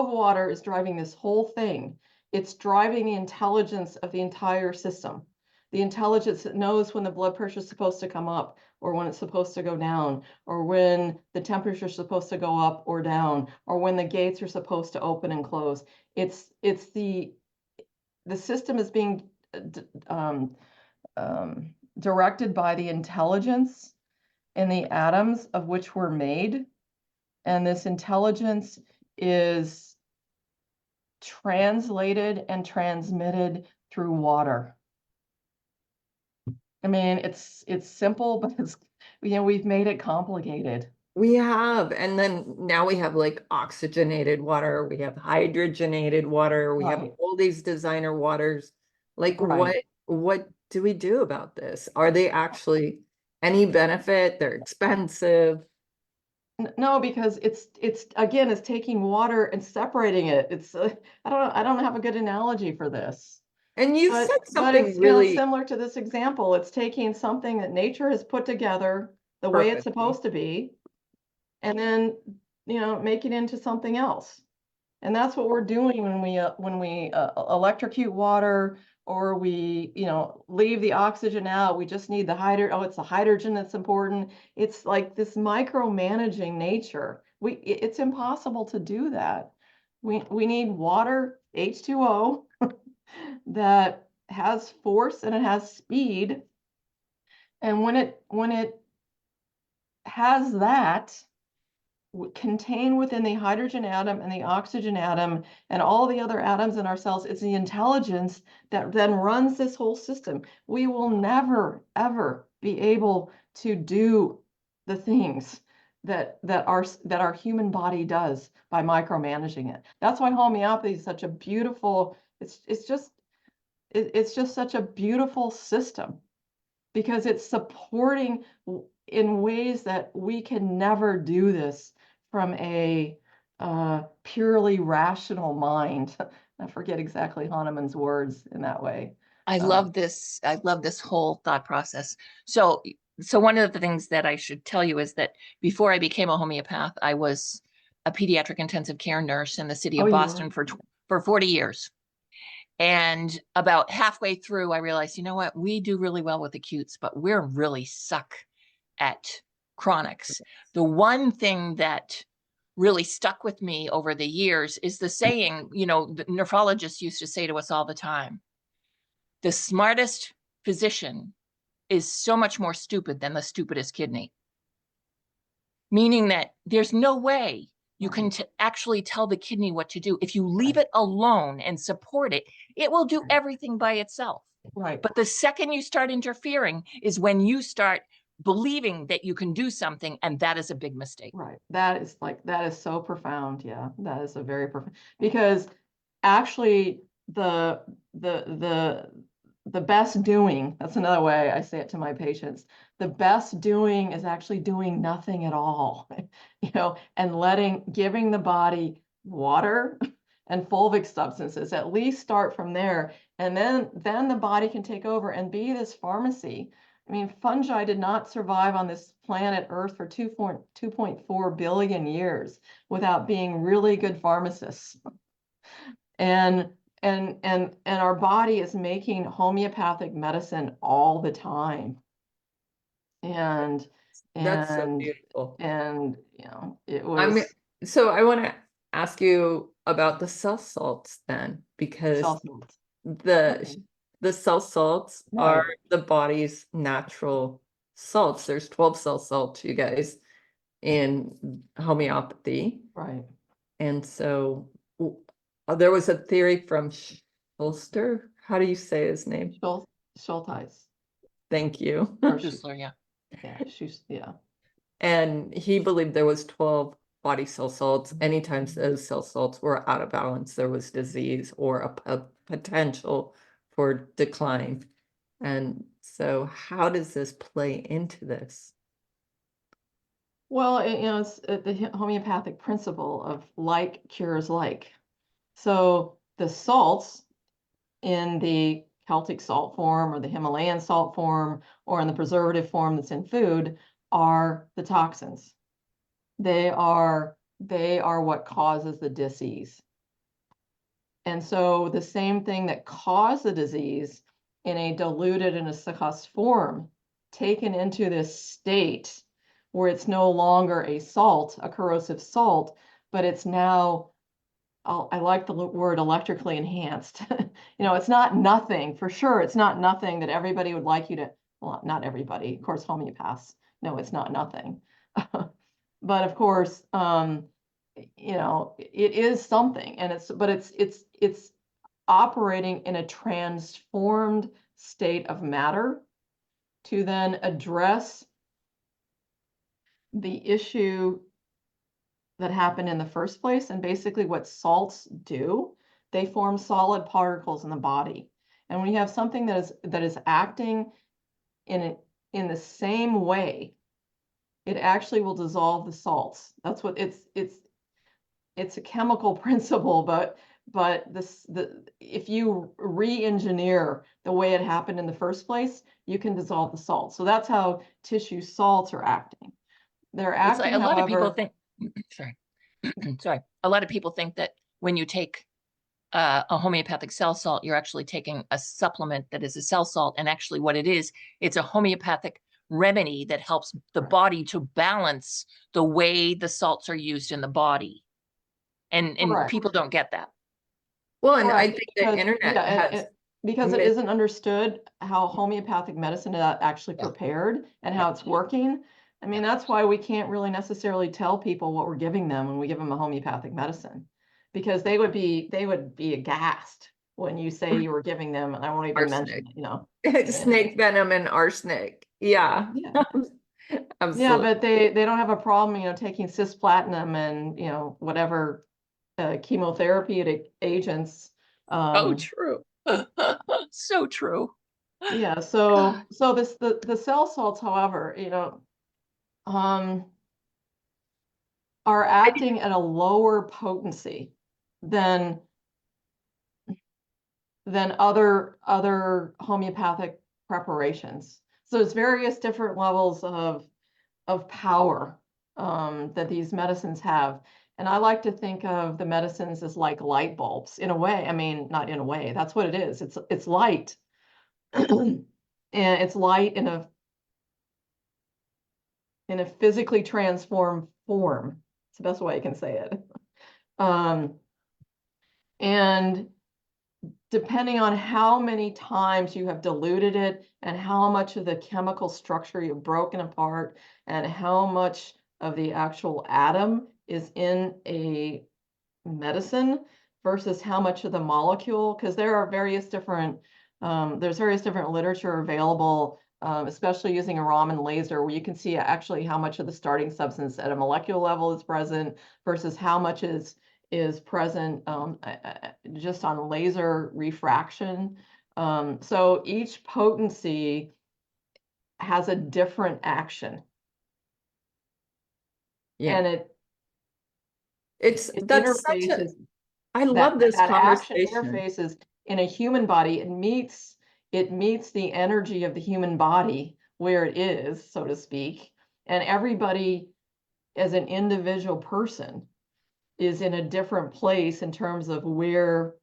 water is driving this whole thing. It's driving the intelligence of the entire system. The intelligence that knows when the blood pressure is supposed to come up, or when it's supposed to go down, or when the temperature is supposed to go up or down, or when the gates are supposed to open and close. It's the system is being directed by the intelligence in the atoms of which we're made. And this intelligence is translated and transmitted through water. I mean, it's simple, but it's, you know, we've made it complicated. We have, and then now we have like oxygenated water, we have hydrogenated water, we have Right. all these designer waters. Like Right. what do we do about this? Are they actually any benefit? They're expensive. No, because it's again, it's taking water and separating it. It's I don't have a good analogy for this. And you But said it's, something you know, it's really similar to this example. It's taking something that nature has put together the way it's perfectly. supposed to be, and then, you know, make it into something else. And that's what we're doing when we electrocute water, or we, you know, leave the oxygen out. We just need the hydrogen. Oh, it's the hydrogen that's important. It's like this micromanaging nature. It's impossible to do that. We need water, H2O, that has force and it has speed. And when it has that contained within the hydrogen atom and the oxygen atom and all the other atoms in our cells, it's the intelligence that then runs this whole system. We will never, ever be able to do the things that our human body does by micromanaging it. That's why homeopathy is such a beautiful, it's just such a beautiful system, because it's supporting in ways that we can never do this from a purely rational mind. I forget exactly Hahnemann's words in that way. I love this. I love this whole thought process. So one of the things that I should tell you is that before I became a homeopath, I was a pediatric intensive care nurse in the city Oh, of you Boston were? for 40 years. And about halfway through, I realized, you know what, we do really well with acutes, but we're really suck at chronics. The one thing that really stuck with me over the years is the saying, you know, the nephrologists used to say to us all the time, the smartest physician is so much more stupid than the stupidest kidney. Meaning that there's no way you can actually tell the kidney what to do. If you leave it alone and support it, it will do everything by itself. Right. But the second you start interfering is when you start believing that you can do something, and that is a big mistake. Right. That is so profound. Yeah, that is a very profound, because actually the best doing, that's another way I say it to my patients. The best doing is actually doing nothing at all, you know, and giving the body water and fulvic substances, at least start from there. And then the body can take over and be this pharmacy. I mean, fungi did not survive on this planet Earth for 2.4 billion years without being really good pharmacists. And our body is making homeopathic medicine all the time. And That's so and beautiful. and you know, it I mean, was so I want to ask you about the cell salts then, because cell salts. the Okay. the cell salts Right. are the body's natural salts. There's 12 cell salts, you guys, in homeopathy. Right. And so there was a theory from Schuster. How do you say his name? Schulteis. Thank you. Or Schussler, yeah. yeah. And he believed there was 12 body cell salts. Anytime those cell salts were out of balance, there was disease or a potential for decline. And so how does this play into this? Well, it's the homeopathic principle of like cures like. So the salts in the Celtic salt form or the Himalayan salt form or in the preservative form that's in food are the toxins. They are what causes the disease. And so the same thing that caused the disease in a diluted and a succussed form, taken into this state where it's no longer a salt, a corrosive salt, but it's now, I like the word electrically enhanced. You know, it's not nothing, for sure. It's not nothing that everybody would like you to, well, not everybody, of course, homeopaths. No, it's not nothing. But of course, you know, it is something, and it's operating in a transformed state of matter to then address the issue that happened in the first place. And basically what salts do, they form solid particles in the body. And when you have something that is acting in the same way, it actually will dissolve the salts. That's what it's a chemical principle, but if you re-engineer the way it happened in the first place, you can dissolve the salt. So that's how tissue salts are acting. They're It's like acting, a lot of people however, think, sorry, sorry. A lot of people think that when you take a homeopathic cell salt, you're actually taking a supplement that is a cell salt. And actually what it is, it's a homeopathic remedy that helps the body to balance the way the salts are used in the body. And correct. people don't get that. Well, and I Correct, think the because, internet yeah, has because it myth- isn't understood how homeopathic medicine is actually prepared and how it's working. I mean, that's why we can't really necessarily tell people what we're giving them when we give them a homeopathic medicine, because they would be aghast when you say you were giving them, and I won't even mention arsenic. it, you know. Snake venom and arsenic. Yeah. Yeah. Yeah, absolutely. but they don't have a problem, taking cisplatinum and, whatever chemotherapeutic agents. Oh, true. So true. Yeah, so the cell salts, however, um, are acting at a lower potency than other homeopathic preparations. So there's various different levels of power that these medicines have. And I like to think of the medicines as like light bulbs in a way. I mean, not in a way, that's what it is. It's light. And it's light in a physically transformed form. It's the best way I can say it. And depending on how many times you have diluted it and how much of the chemical structure you've broken apart and how much of the actual atom is in a medicine versus how much of the molecule, because there are there's various different literature available, especially using a Raman laser, where you can see actually how much of the starting substance at a molecular level is present versus how much is present just on laser refraction. So each potency has a different action. Yeah. And It's it that's such a, interfaces I love this that action conversation. interfaces in a human body. It meets the energy of the human body where it is, so to speak. And everybody as an individual person is in a different place in terms of where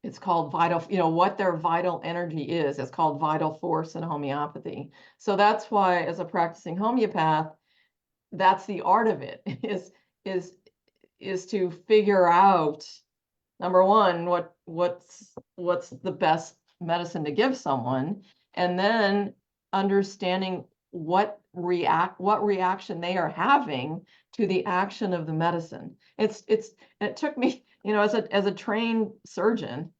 it's called vital, what their vital energy is. It's called vital force in homeopathy. So that's why, as a practicing homeopath, that's the art of it, is to figure out, number one, what's the best medicine to give someone, and then understanding what reaction they are having to the action of the medicine. It took me, as a trained surgeon,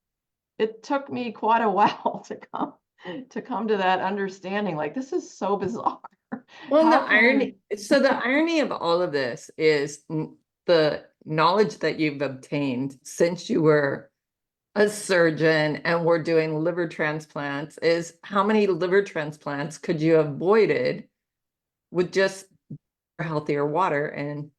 it took me quite a while to come to that understanding. Like, this is so bizarre. Well, and the How can irony, so the irony of all of this is the knowledge that you've obtained since you were a surgeon and were doing liver transplants is how many liver transplants could you have avoided with just healthier water and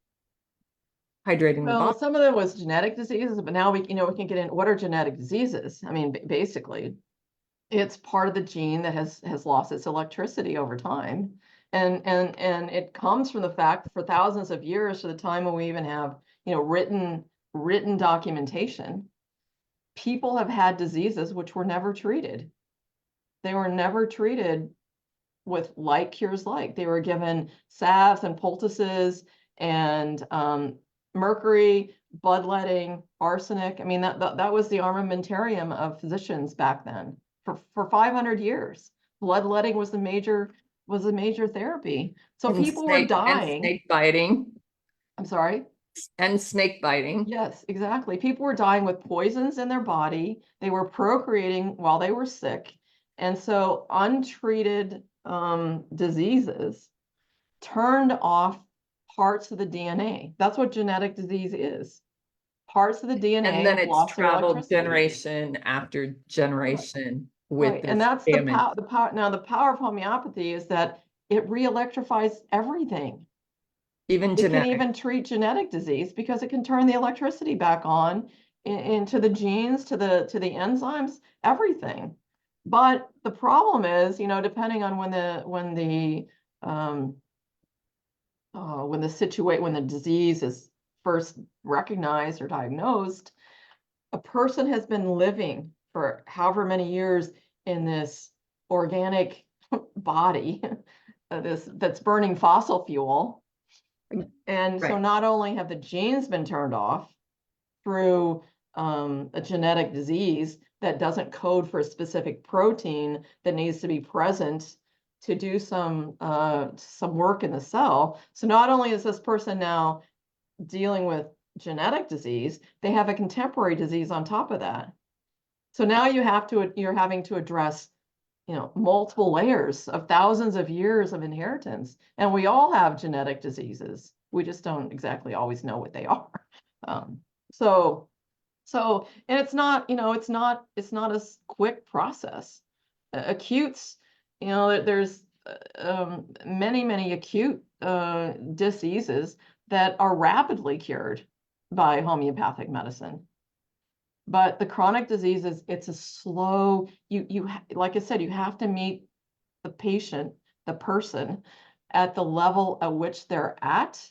hydrating the Well, body? some of them was genetic diseases, but now we can get in, what are genetic diseases? I mean, basically, it's part of the gene that has lost its electricity over time. And it comes from the fact that for thousands of years, to the time when we even have, written documentation, people have had diseases which were never treated. They were never treated with like cures like. They were given salves and poultices and mercury, bloodletting, arsenic. I mean, that was the armamentarium of physicians back then. For 500 years, bloodletting was the major therapy. So And people were dying. snake biting I'm sorry. and snake biting. Yes, exactly. People were dying with poisons in their body. They were procreating while they were sick. And so untreated diseases turned off parts of the DNA. That's what genetic disease is. Parts of the And DNA then have it's lost their traveled electricity. generation after generation with Right. And this that's damage. the power. Now, the power of homeopathy is that it re-electrifies everything. Even It can genetic. even treat genetic disease because it can turn the electricity back on into the genes, to the enzymes, everything. But the problem is, depending on when the disease is first recognized or diagnosed, a person has been living for however many years in this organic body, that's burning fossil fuel. And so Right. not only have the genes been turned off through a genetic disease that doesn't code for a specific protein that needs to be present to do some work in the cell. So not only is this person now dealing with genetic disease, they have a contemporary disease on top of that. So now you're having to address multiple layers of thousands of years of inheritance. And we all have genetic diseases. We just don't exactly always know what they are. So, and it's not, it's not a quick process. Acutes, there's many acute diseases that are rapidly cured by homeopathic medicine. But the chronic diseases, it's a slow, like I said, you have to meet the patient, the person, at the level at which they're at.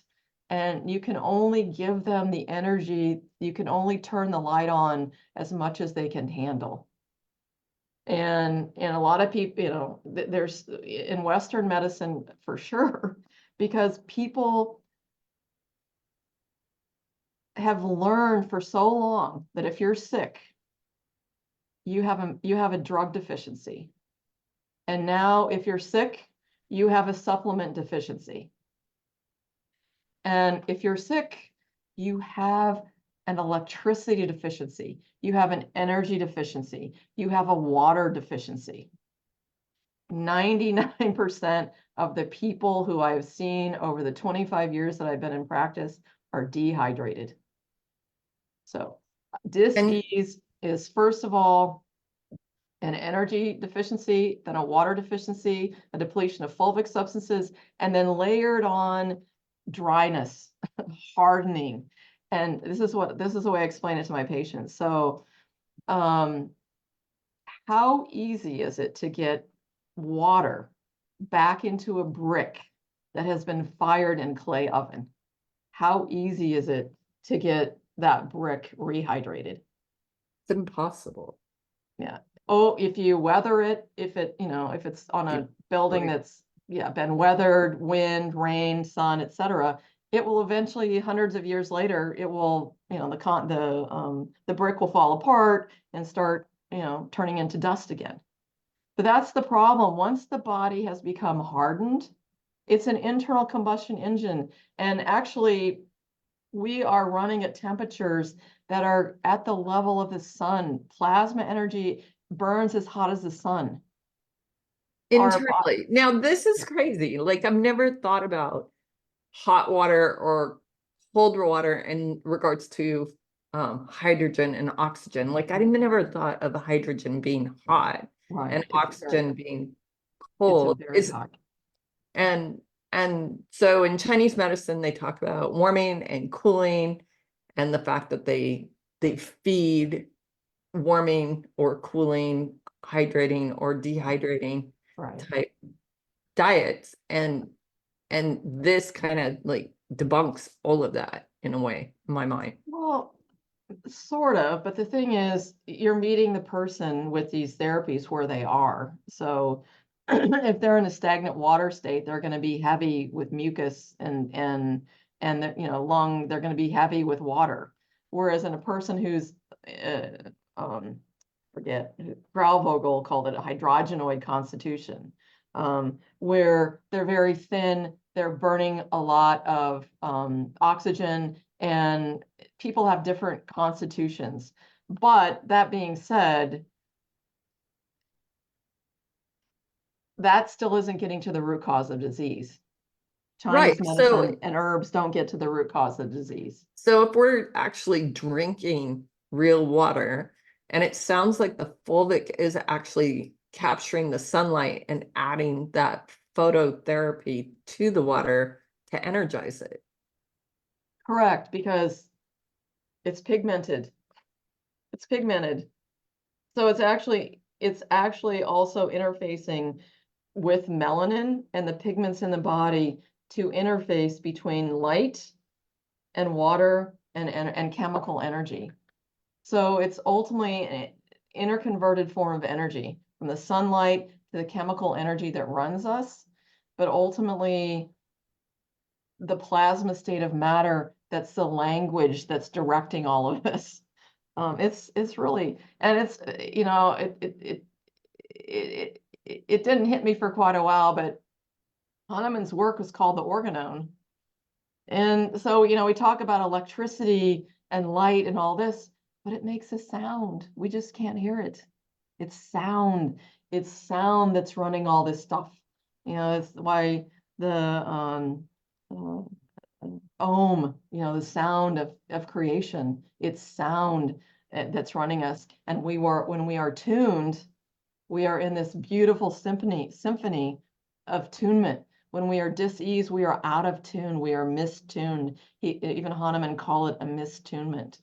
And you can only give them the energy, you can only turn the light on as much as they can handle. And a lot of people, there's in Western medicine for sure, because people have learned for so long that if you're sick, you have a drug deficiency. And now if you're sick, you have a supplement deficiency. And if you're sick, you have an electricity deficiency, you have an energy deficiency, you have a water deficiency. 99% of the people who I've seen over the 25 years that I've been in practice are dehydrated. So dis-ease is, first of all, an energy deficiency, then a water deficiency, a depletion of fulvic substances, and then layered on dryness, hardening. And this is the way I explain it to my patients. So how easy is it to get water back into a brick that has been fired in clay oven? How easy is it to get that brick rehydrated? It's impossible. Yeah. Oh, if you weather it, if it's on a building that's been weathered, wind, rain, sun, etc., it will eventually, hundreds of years later, it will, the brick will fall apart and start, turning into dust again. But that's the problem. Once the body has become hardened, it's an internal combustion engine. And actually, we are running at temperatures that are at the level of the sun. Plasma energy burns as hot as the sun. Internally. Now, this is crazy. Like, I've never thought about hot water or cold water in regards to hydrogen and oxygen. Like, I even never thought of hydrogen being hot and oxygen being cold. It's very hot. And so in Chinese medicine, they talk about warming and cooling, and the fact that they feed warming or cooling, hydrating or dehydrating type diets. And this kind of like debunks all of that in a way, in my mind. Well, sort of, but the thing is, you're meeting the person with these therapies where they are. So if they're in a stagnant water state, they're going to be heavy with mucus and they're going to be heavy with water. Whereas in a person who's Grauvogel called it a hydrogenoid constitution, where they're very thin, they're burning a lot of oxygen, and people have different constitutions. But that being said, that still isn't getting to the root cause of disease. Chinese medicine and herbs don't get to the root cause of disease. So if we're actually drinking real water, and it sounds like the fulvic is actually capturing the sunlight and adding that phototherapy to the water to energize it. Correct, because it's pigmented. It's pigmented. So it's actually also interfacing with melanin and the pigments in the body to interface between light and water and chemical energy. So it's ultimately an interconverted form of energy from the sunlight to the chemical energy that runs us, but ultimately the plasma state of matter, that's the language that's directing all of this. It's really, and it's, it didn't hit me for quite a while, but Hahnemann's work was called the organone. And so, we talk about electricity and light and all this, but it makes a sound. We just can't hear it. It's sound. It's sound that's running all this stuff. You know, it's why the uh, Om, you know, the sound of creation. It's sound that's running us. And when we are tuned, we are in this beautiful symphony of tunement. When we are dis-ease, we are out of tune. We are mistuned. Even Hahnemann call it a mistunement.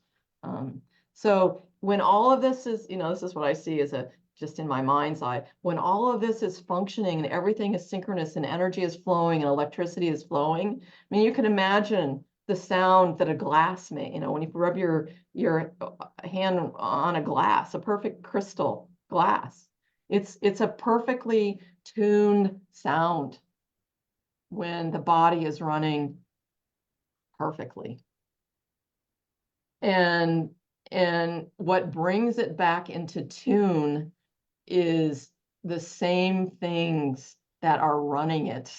So when all of this is, you know, this is what I see as just in my mind's eye. When all of this is functioning and everything is synchronous and energy is flowing and electricity is flowing, I mean, you can imagine the sound that a glass may, you know, when you rub your hand on a glass, a perfect crystal glass. It's a perfectly tuned sound when the body is running perfectly. And what brings it back into tune is the same things that are running it,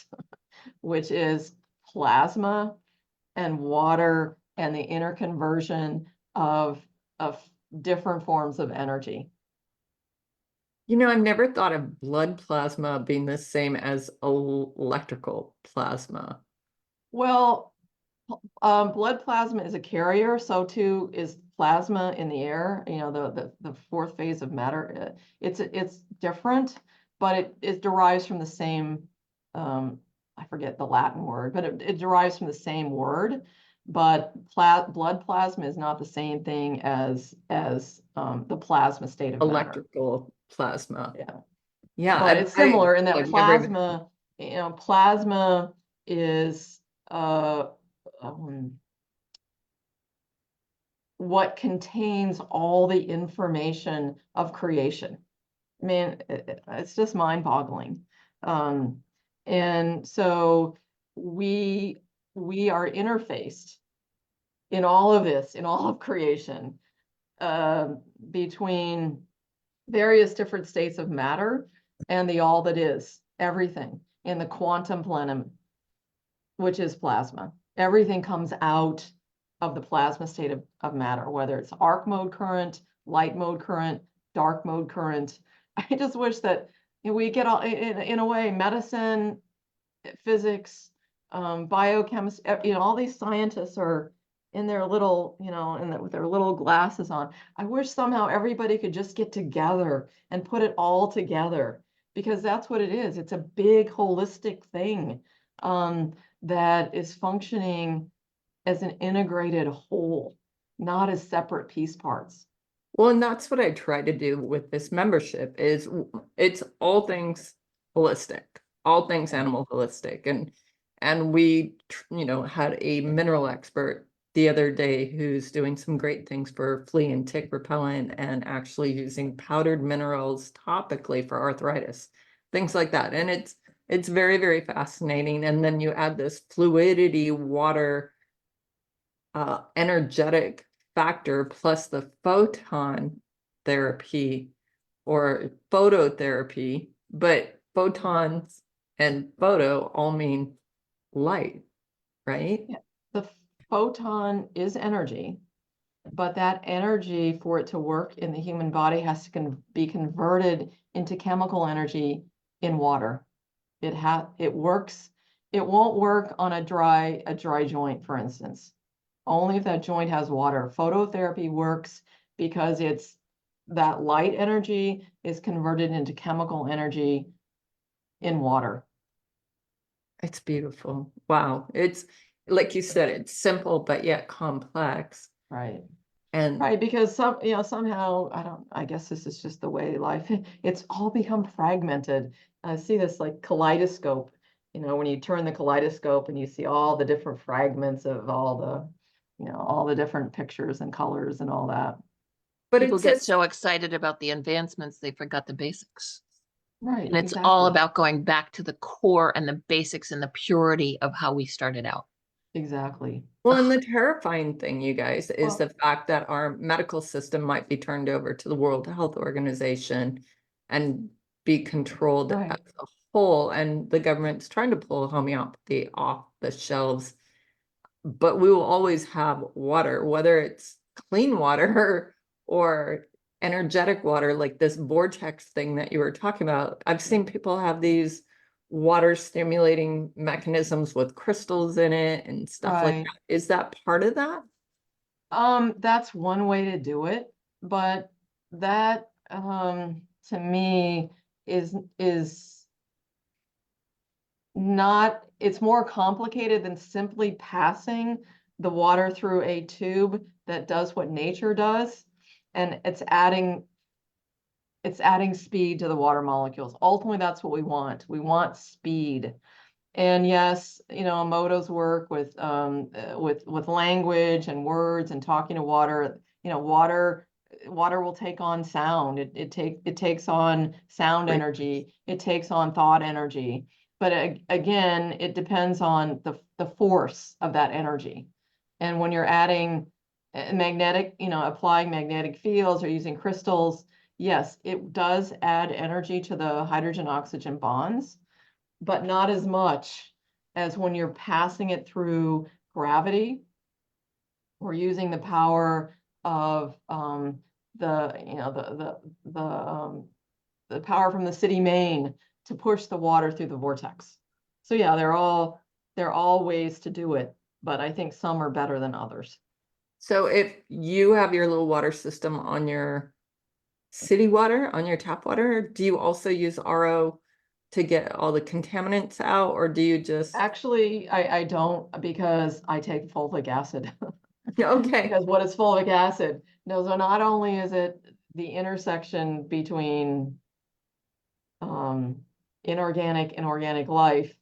which is plasma and water and the interconversion of different forms of energy. You know, I've never thought of blood plasma being the same as electrical plasma. Well, blood plasma is a carrier, so too is plasma in the air. You know, the fourth phase of matter. It's different, but it derives from the same. I forget the Latin word, but it derives from the same word. But blood plasma is not the same thing as the plasma state of matter. Electrical plasma. Yeah. Yeah. But it's similar in that I've never even- plasma, you know, plasma is what contains all the information of creation. I mean, it's just mind-boggling. And so we are interfaced in all of this, in all of creation, between various different states of matter and the all that is, everything in the quantum plenum, which is plasma. Everything comes out of the plasma state of matter, whether it's arc mode current, light mode current, dark mode current. I just wish that, you know, we get all in a way, medicine, physics, biochemistry, you know, all these scientists are in their little, you know, with their little glasses on. I wish somehow everybody could just get together and put it all together, because that's what it is. It's a big holistic thing that is functioning as an integrated whole, not as separate piece parts. Well, and that's what I try to do with this membership is it's all things holistic, all things animal holistic. And we, you know, had a mineral expert the other day who's doing some great things for flea and tick repellent and actually using powdered minerals topically for arthritis, things like that. And it's very, very fascinating. And then you add this fluidity, water, energetic factor plus the photon therapy or phototherapy, but photons and photo all mean light, right? Yeah. The photon is energy, but that energy, for it to work in the human body, has to be converted into chemical energy in water. It works. It won't work on a dry joint, for instance. Only if that joint has water. Phototherapy works because it's that light energy is converted into chemical energy in water. It's beautiful. Wow. It's like you said, it's simple, but yet complex. Right. And Right, because somehow, I guess this is just the way life, it's all become fragmented. I see this like kaleidoscope, you know, when you turn the kaleidoscope and you see all the different fragments of all all the different pictures and colors and all that. but People it get says, so excited about the advancements, they forgot the basics. Right, And it's all exactly. about going back to the core and the basics and the purity of how we started out. Exactly. well, and the terrifying thing, you guys, is Well, the fact that our medical system might be turned over to the World Health Organization and be controlled right. as a whole. And the government's trying to pull homeopathy off the shelves, but we will always have water, whether it's clean water or energetic water, like this vortex thing that you were talking about. I've seen people have these water stimulating mechanisms with crystals in it and stuff like Right. that. Is that part of that? That's one way to do it, but that to me is not, it's more complicated than simply passing the water through a tube that does what nature does, and it's adding speed to the water molecules. Ultimately, that's what we want. We want speed. And yes, you know, Emoto's work with language and words and talking to water, you know, water will take on sound. It takes on sound Right. energy. It takes on thought energy. But again, it depends on the force of that energy. And when you're adding magnetic, you know, applying magnetic fields or using crystals, yes, it does add energy to the hydrogen oxygen bonds, but not as much as when you're passing it through gravity or using the power of the, you know, the power from the city main to push the water through the vortex. So yeah, they're all ways to do it, but I think some are better than others. So if you have your little water system on your city water, on your tap water, do you also use RO to get all the contaminants out, or do you just, Actually, I don't, because I take fulvic acid. okay, Because what is fulvic acid? No, so not only is it the intersection between inorganic and organic life,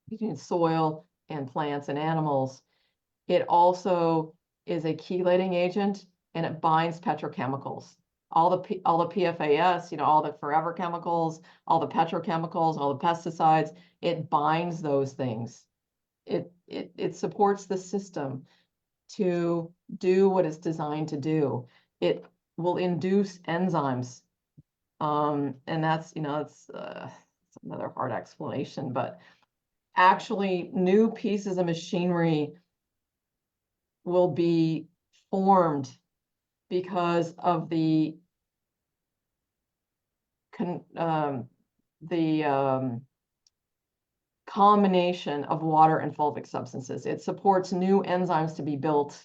between soil and plants and animals, it also is a chelating agent, and it binds petrochemicals. All the PFAS, you know, all the forever chemicals, all the petrochemicals, all the pesticides, it binds those things. It supports the system to do what it's designed to do. It will induce enzymes. And that's, you know, it's another hard explanation, but actually new pieces of machinery will be formed because of the combination of water and fulvic substances. It supports new enzymes to be built,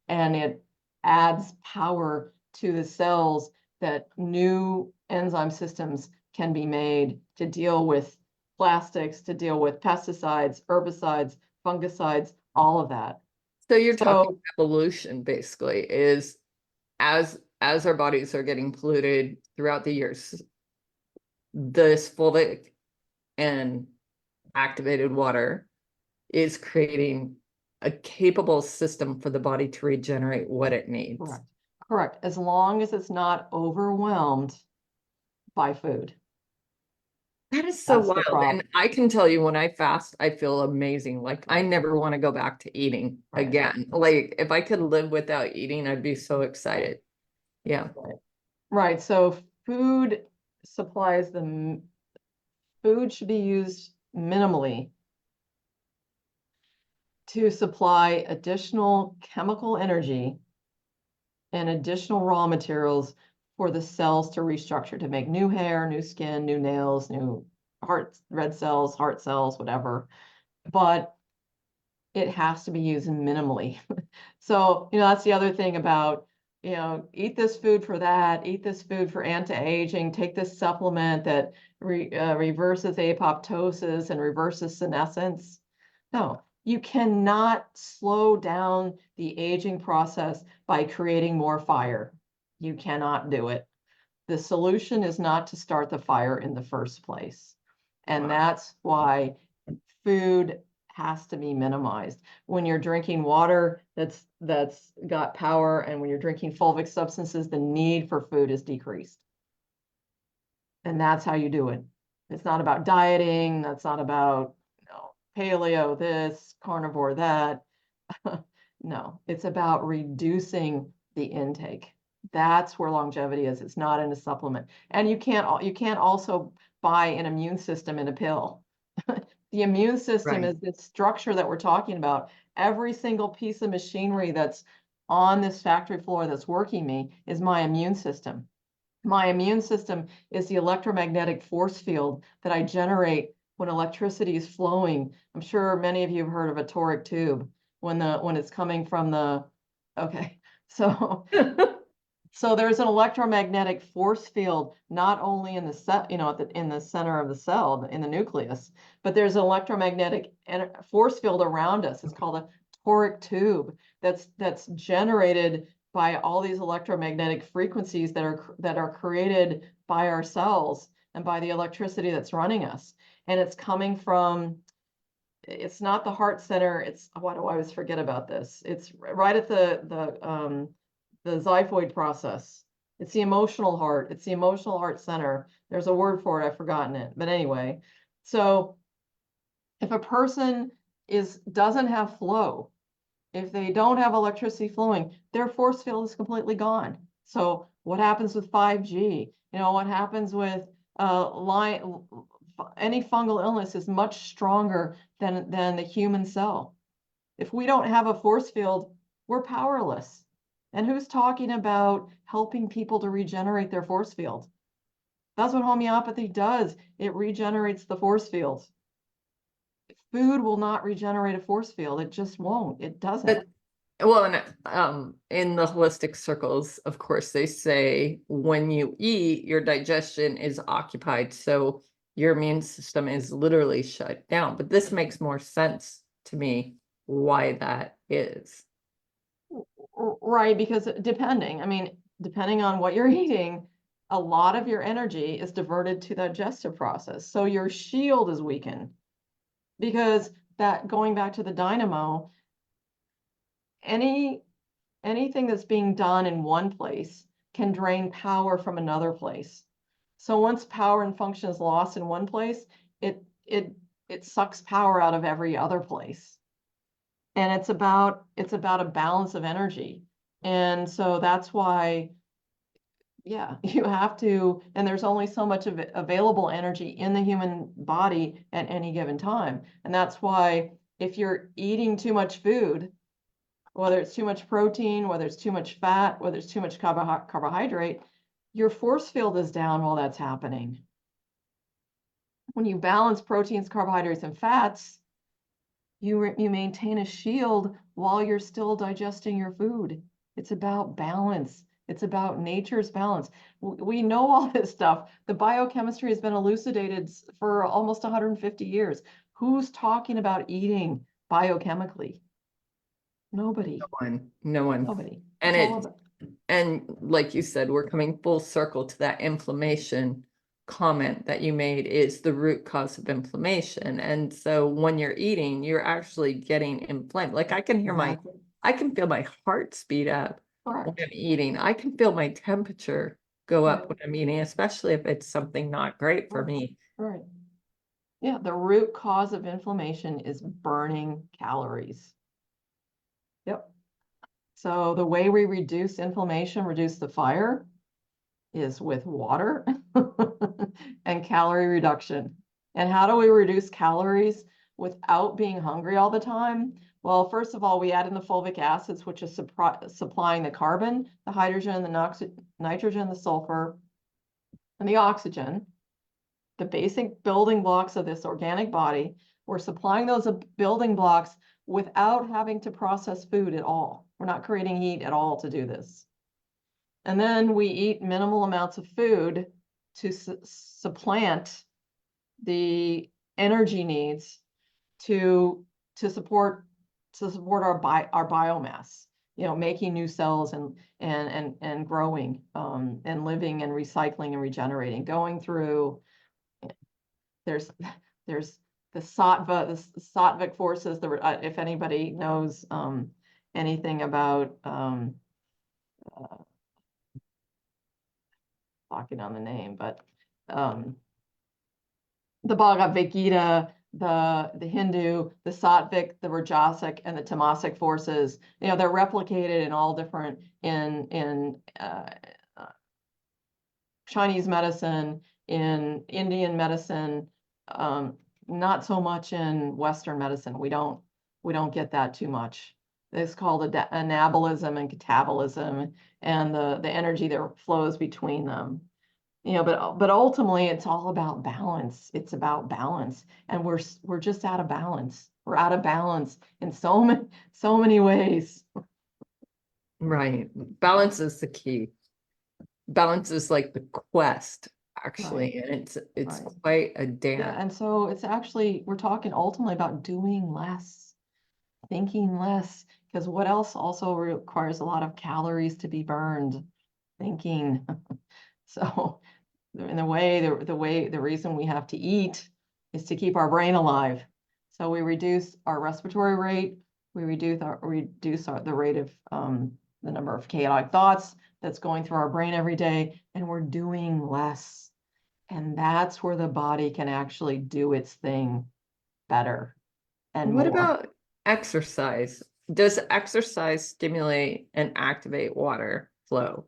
and it adds power to the cells that new enzyme systems can be made to deal with plastics, to deal with pesticides, herbicides, fungicides, all of that. so you're talking So evolution basically is as our bodies are getting polluted throughout the years, this fulvic and activated water is creating a capable system for the body to regenerate what it needs. correct, correct. As long as it's not overwhelmed by food. That is so That's the wild. problem. And I can tell you when I fast, I feel amazing. Like I never want to go back to eating Right. again. Like if I could live without eating, I'd be so excited. Yeah. Right, so food supplies food should be used minimally to supply additional chemical energy and additional raw materials for the cells to restructure, to make new hair, new skin, new nails, new heart, red cells, heart cells, whatever. But it has to be used minimally. So, you know, that's the other thing about, you know, eat this food for that, eat this food for anti-aging, take this supplement that reverses apoptosis and reverses senescence. No, you cannot slow down the aging process by creating more fire. You cannot do it. The solution is not to start the fire in the first place. And Wow. that's why food has to be minimized. When you're drinking water that's got power, and when you're drinking fulvic substances, the need for food is decreased. And that's how you do it. It's not about dieting. That's not about, you know, paleo this, carnivore that. No, it's about reducing the intake. That's where longevity is. It's not in a supplement. And you can't also buy an immune system in a pill. The immune system Right. is this structure that we're talking about. Every single piece of machinery that's on this factory floor that's working me is my immune system. My immune system is the electromagnetic force field that I generate when electricity is flowing. I'm sure many of you have heard of a toric tube when it's coming from the, okay. So there's an electromagnetic force field, not only in the cell, in the center of the cell, in the nucleus, but there's an electromagnetic force field around us. It's called a toric tube that's generated by all these electromagnetic frequencies that are created by our cells and by the electricity that's running us. And it's coming from, it's not the heart center. It's, why do I always forget about this? It's right at the xiphoid process. It's the emotional heart. It's the emotional heart center. There's a word for it. I've forgotten it. But anyway, so if a person doesn't have flow, if they don't have electricity flowing, their force field is completely gone. So what happens with 5G? What happens with any fungal illness is much stronger than the human cell. If we don't have a force field, we're powerless. And who's talking about helping people to regenerate their force field? That's what homeopathy does. It regenerates the force field. Food will not regenerate a force field. It just won't. It doesn't. Well, and in the holistic circles, of course, they say when you eat, your digestion is occupied. So your immune system is literally shut down. But this makes more sense to me why that is. Right, because depending on what you're eating, a lot of your energy is diverted to the digestive process. So your shield is weakened because that, going back to the dynamo, anything that's being done in one place can drain power from another place. So once power and function is lost in one place, it sucks power out of every other place. And it's about a balance of energy. And so that's why, yeah, you have to, and there's only so much of available energy in the human body at any given time. And that's why if you're eating too much food, whether it's too much protein, whether it's too much fat, whether it's too much carbohydrate, your force field is down while that's happening. When you balance proteins, carbohydrates, and fats, you maintain a shield while you're still digesting your food. It's about balance. It's about nature's balance. We know all this stuff. The biochemistry has been elucidated for almost 150 years. Who's talking about eating biochemically? Nobody. No one. Nobody. And like you said, we're coming full circle to that inflammation comment that you made is the root cause of inflammation. And so when you're eating, you're actually getting inflamed. Like I can feel my heart speed up when I'm eating. I can feel my temperature go up when I'm eating, especially if it's something not great for me. Right. Yeah, the root cause of inflammation is burning calories. Yep. So the way we reduce inflammation, reduce the fire, is with water and calorie reduction. And how do we reduce calories without being hungry all the time? Well, first of all, we add in the fulvic acids, which is supplying the carbon, the hydrogen, the nitrogen, the sulfur, and the oxygen, the basic building blocks of this organic body. We're supplying those building blocks without having to process food at all. We're not creating heat at all to do this. And then we eat minimal amounts of food to supplant the energy needs to support our biomass, making new cells and growing and living and recycling and regenerating, going through. There's the sattvic forces. If anybody knows anything about talking on the name, but the Bhagavad Gita, the Hindu, the Sattvic, the Rajasic, and the Tamasic forces, they're replicated in all different, in Chinese medicine, in Indian medicine, not so much in Western medicine. We don't get that too much. It's called anabolism and catabolism, and the energy that flows between them. You know, but ultimately it's all about balance. It's about balance, and we're just out of balance. We're out of balance in so many ways. Right. Balance is the key. Balance is like the quest, actually, and it's Right. quite a Yeah, dance. and so it's actually, we're talking ultimately about doing less, thinking less, because what else also requires a lot of calories to be burned? Thinking. So in the reason we have to eat is to keep our brain alive. So we reduce our respiratory rate, we reduce the rate of the number of chaotic thoughts that's going through our brain every day, and we're doing less. And that's where the body can actually do its thing better and What more. about exercise? Does exercise stimulate and activate water flow?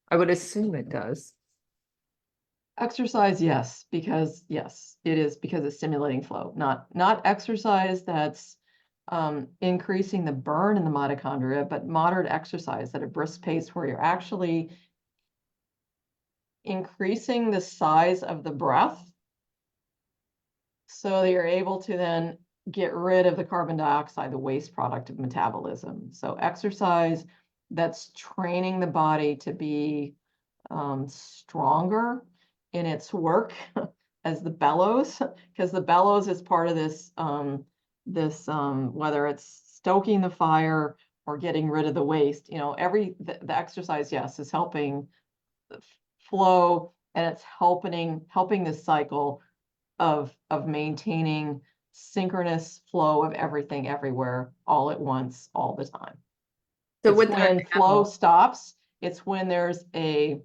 I would assume it does. Exercise, yes, because yes, it is because it's stimulating flow, not exercise that's increasing the burn in the mitochondria, but moderate exercise at a brisk pace where you're actually increasing the size of the breath so that you're able to then get rid of the carbon dioxide, the waste product of metabolism. So exercise that's training the body to be stronger in its work as the bellows, because the bellows is part of this whether it's stoking the fire or getting rid of the waste. You know, the exercise, yes, is helping flow, and it's helping this cycle of maintaining synchronous flow of everything everywhere all at once all the time. So It's with our when flow stops, it's when there's a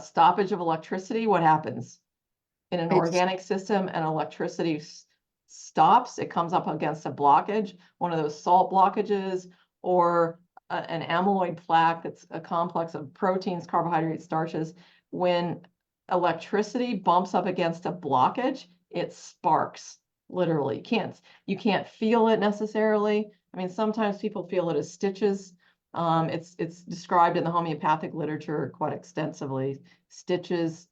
stoppage of electricity. What happens in an organic system? And electricity stops, it comes up against a blockage, one of those salt blockages, or an amyloid plaque that's a complex of proteins, carbohydrates, starches. When electricity bumps up against a blockage, it sparks. Literally, you can't feel it necessarily. I mean, sometimes people feel it as stitches. It's described in the homeopathic literature quite extensively. Stitches,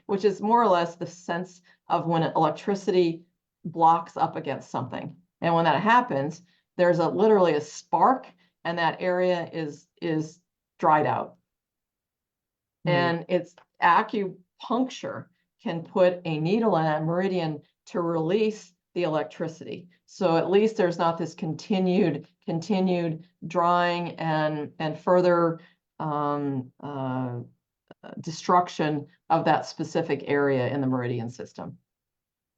which is more or less the sense of when electricity blocks up against something. And when that happens, there's literally a spark, and that area is dried out. And it's acupuncture can put a needle in that meridian to release the electricity. So at least there's not this continued drawing and further destruction of that specific area in the meridian system.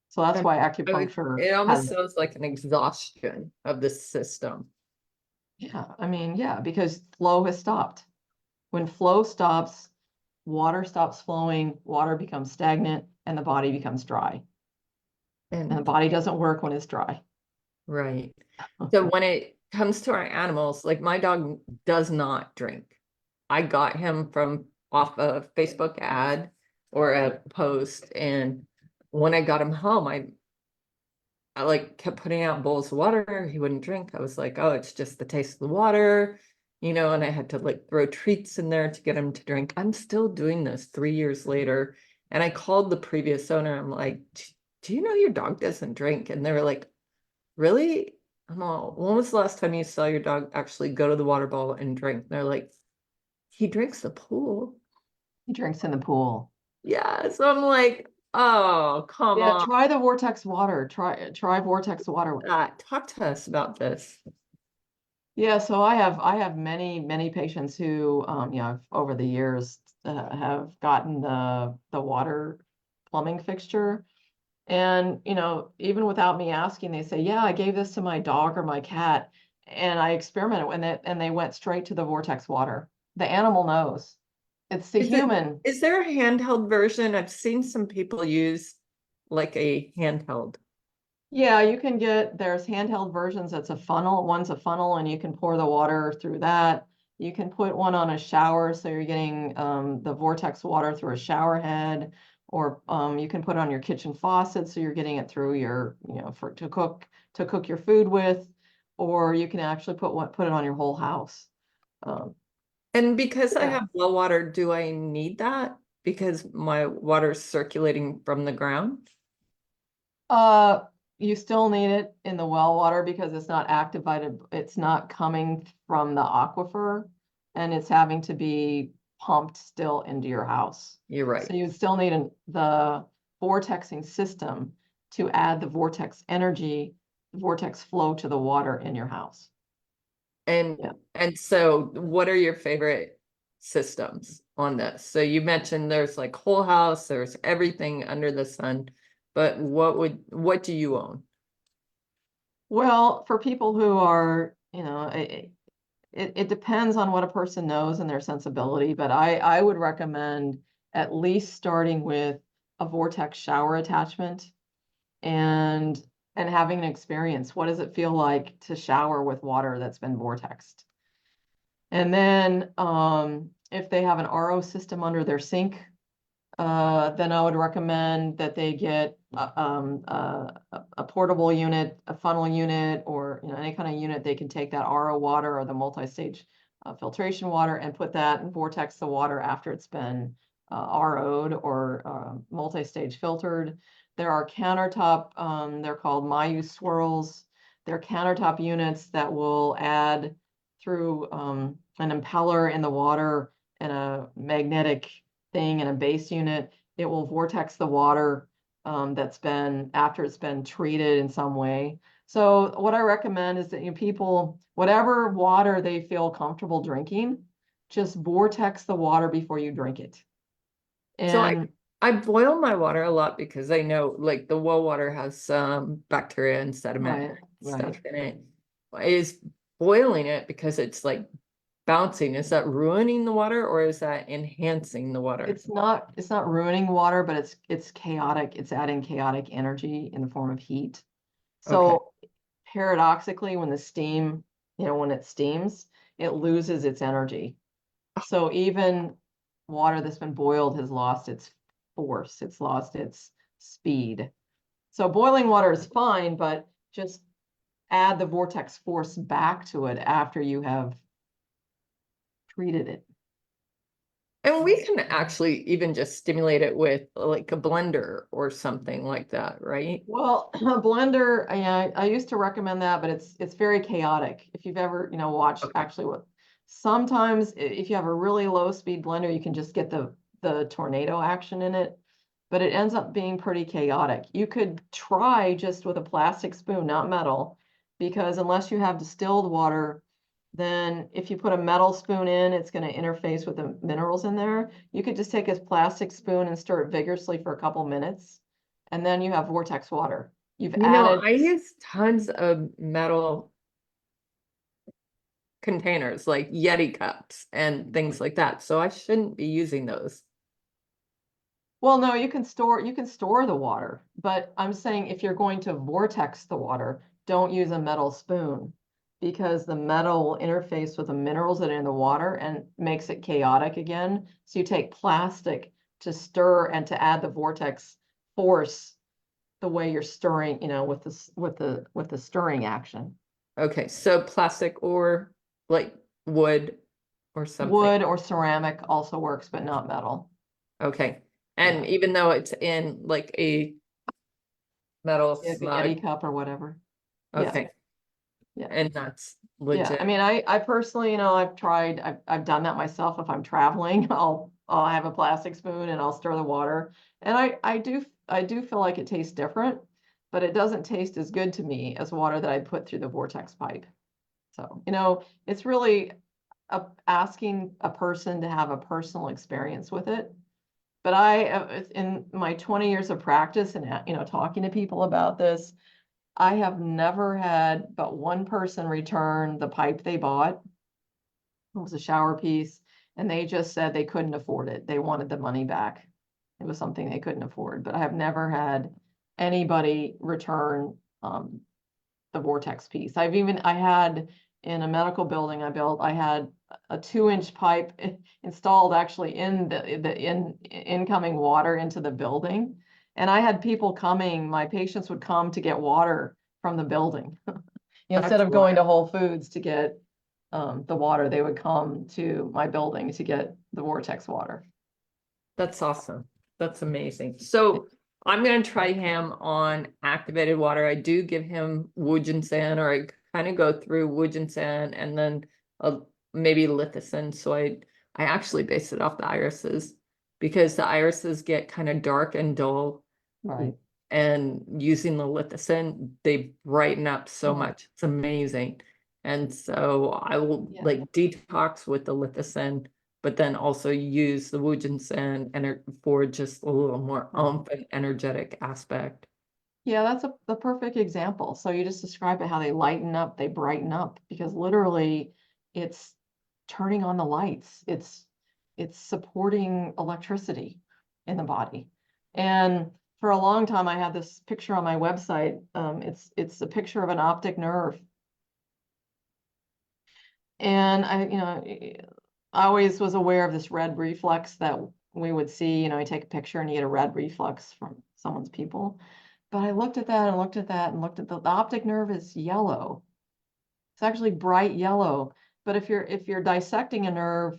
So that's why acupuncture It almost has, sounds like an exhaustion of the system. yeah, I mean, yeah, because flow has stopped. When flow stops, water stops flowing, water becomes stagnant, and the body becomes dry. And the And body doesn't work when it's dry. right. So when it comes to our animals, like my dog does not drink. I got him from off a Facebook ad or a post, and when I got him home, I like kept putting out bowls of water. He wouldn't drink. I was like, oh, it's just the taste of the water, and I had to like throw treats in there to get him to drink. I'm still doing this 3 years later. And I called the previous owner. I'm like, do you know your dog doesn't drink? And they were like, really? I'm all, when was the last time you saw your dog actually go to the water bowl and drink? And they're like, he drinks the pool. He drinks in the pool. Yeah. So I'm like, oh, come Yeah, on. try the vortex water. Try vortex water. Talk to us about this. Yeah, so I have many patients who over the years have gotten the water plumbing fixture. And even without me asking, they say, yeah, I gave this to my dog or my cat, and I experimented with it, and they went straight to the vortex water. The animal knows. It's the human. Is there a handheld version? I've seen some people use like a handheld. Yeah, there's handheld versions. That's a funnel. One's a funnel, and you can pour the water through that. You can put one on a shower, so you're getting the vortex water through a shower head, or you can put it on your kitchen faucet, so you're getting it through your, to cook your food with. or you can actually put it on your whole house. And because I Yeah. have well water, do I need that? Because my water's circulating from the ground? You still need it in the well water because it's not activated, it's not coming from the aquifer, and it's having to be pumped still into your house. You're right. So you still need the vortexing system to add the vortex energy, the vortex flow to the water in your house. And Yeah. and so what are your favorite systems on this? So you mentioned there's like whole house, there's everything under the sun, but what do you own? Well, for people who are, it depends on what a person knows and their sensibility, but I would recommend at least starting with a vortex shower attachment and having an experience. What does it feel like to shower with water that's been vortexed? And then if they have an RO system under their sink, then I would recommend that they get a portable unit, a funnel unit, or any kind of unit they can take that RO water or the multi-stage filtration water and put that and vortex the water after it's been RO'd or multi-stage filtered. There are countertop, they're called Mayu swirls. They're countertop units that will add through an impeller in the water and a magnetic thing and a base unit. It will vortex the water that's been after it's been treated in some way. So what I recommend is that people, whatever water they feel comfortable drinking, just vortex the water before you drink it. So And I boil my water a lot because I know like the well water has some bacteria and sediment right, and stuff right. in it. Is boiling it because it's like bouncing, is that ruining the water or is that enhancing the water? It's not ruining water, but it's chaotic. It's adding chaotic energy in the form of heat. Okay. So paradoxically, when the steam, when it steams, it loses its energy. So even water that's been boiled has lost its force, it's lost its speed. So boiling water is fine, but just add the vortex force back to it after you have treated it. And we can actually even just stimulate it with like a blender or something like that, right? Well, a blender, I used to recommend that, but it's very chaotic. If you've ever, watched Okay. actually what sometimes if you have a really low speed blender, you can just get the tornado action in it, but it ends up being pretty chaotic. You could try just with a plastic spoon, not metal, because unless you have distilled water, then if you put a metal spoon in, it's going to interface with the minerals in there. You could just take a plastic spoon and stir it vigorously for a couple minutes, and then you have vortex water. You've added, I use tons of metal containers like Yeti cups and things like that. So I shouldn't be using those. well, no, you can store the water, but I'm saying if you're going to vortex the water, don't use a metal spoon because the metal will interface with the minerals that are in the water and makes it chaotic again. So you take plastic to stir and to add the vortex force the way you're stirring, with the stirring action. Okay, so plastic or like wood or something. Wood or ceramic also works, but not metal. Okay. And Yeah. even though it's in like a metal Like a slug, Yeti cup or whatever. Yeah. okay, Yeah. and that's Yeah. legit. I mean, I personally, I've done that myself. If I'm traveling, I'll have a plastic spoon and I'll stir the water. And I do feel like it tastes different, but it doesn't taste as good to me as water that I put through the vortex pipe. So, it's really asking a person to have a personal experience with it. But in my 20 years of practice and, talking to people about this, I have never had but one person return the pipe they bought. It was a shower piece, and they just said they couldn't afford it. They wanted the money back. It was something they couldn't afford. But I have never had anybody return the vortex piece. I had in a medical building I built, I had a 2-inch pipe installed actually in the incoming water into the building. And I had people coming, my patients would come to get water from the building. Instead That's of going to Whole Foods to get the water, they would come to my building to get the vortex water. That's awesome. That's amazing. So I'm gonna try him on activated water. I do give him Woodginsan, or I kind of go through Woodginsan and then maybe Lecithin. So I actually base it off the irises, because the irises get kind of dark and dull. Right. And using the Lecithin, they brighten up so Mhm. much. It's amazing. And so I will Yeah. like detox with the Lecithin, but then also use the Woodginsan and for just a little more oomph and energetic aspect. Yeah, that's the perfect example. So you just described it, how they lighten up, they brighten up, because literally it's turning on the lights. It's supporting electricity in the body. And for a long time, I had this picture on my website. It's a picture of an optic nerve. And I always was aware of this red reflex that we would see. You take a picture and you get a red reflex from someone's pupil. But I looked at that and looked at that and looked at the optic nerve is yellow. It's actually bright yellow. But if you're dissecting a nerve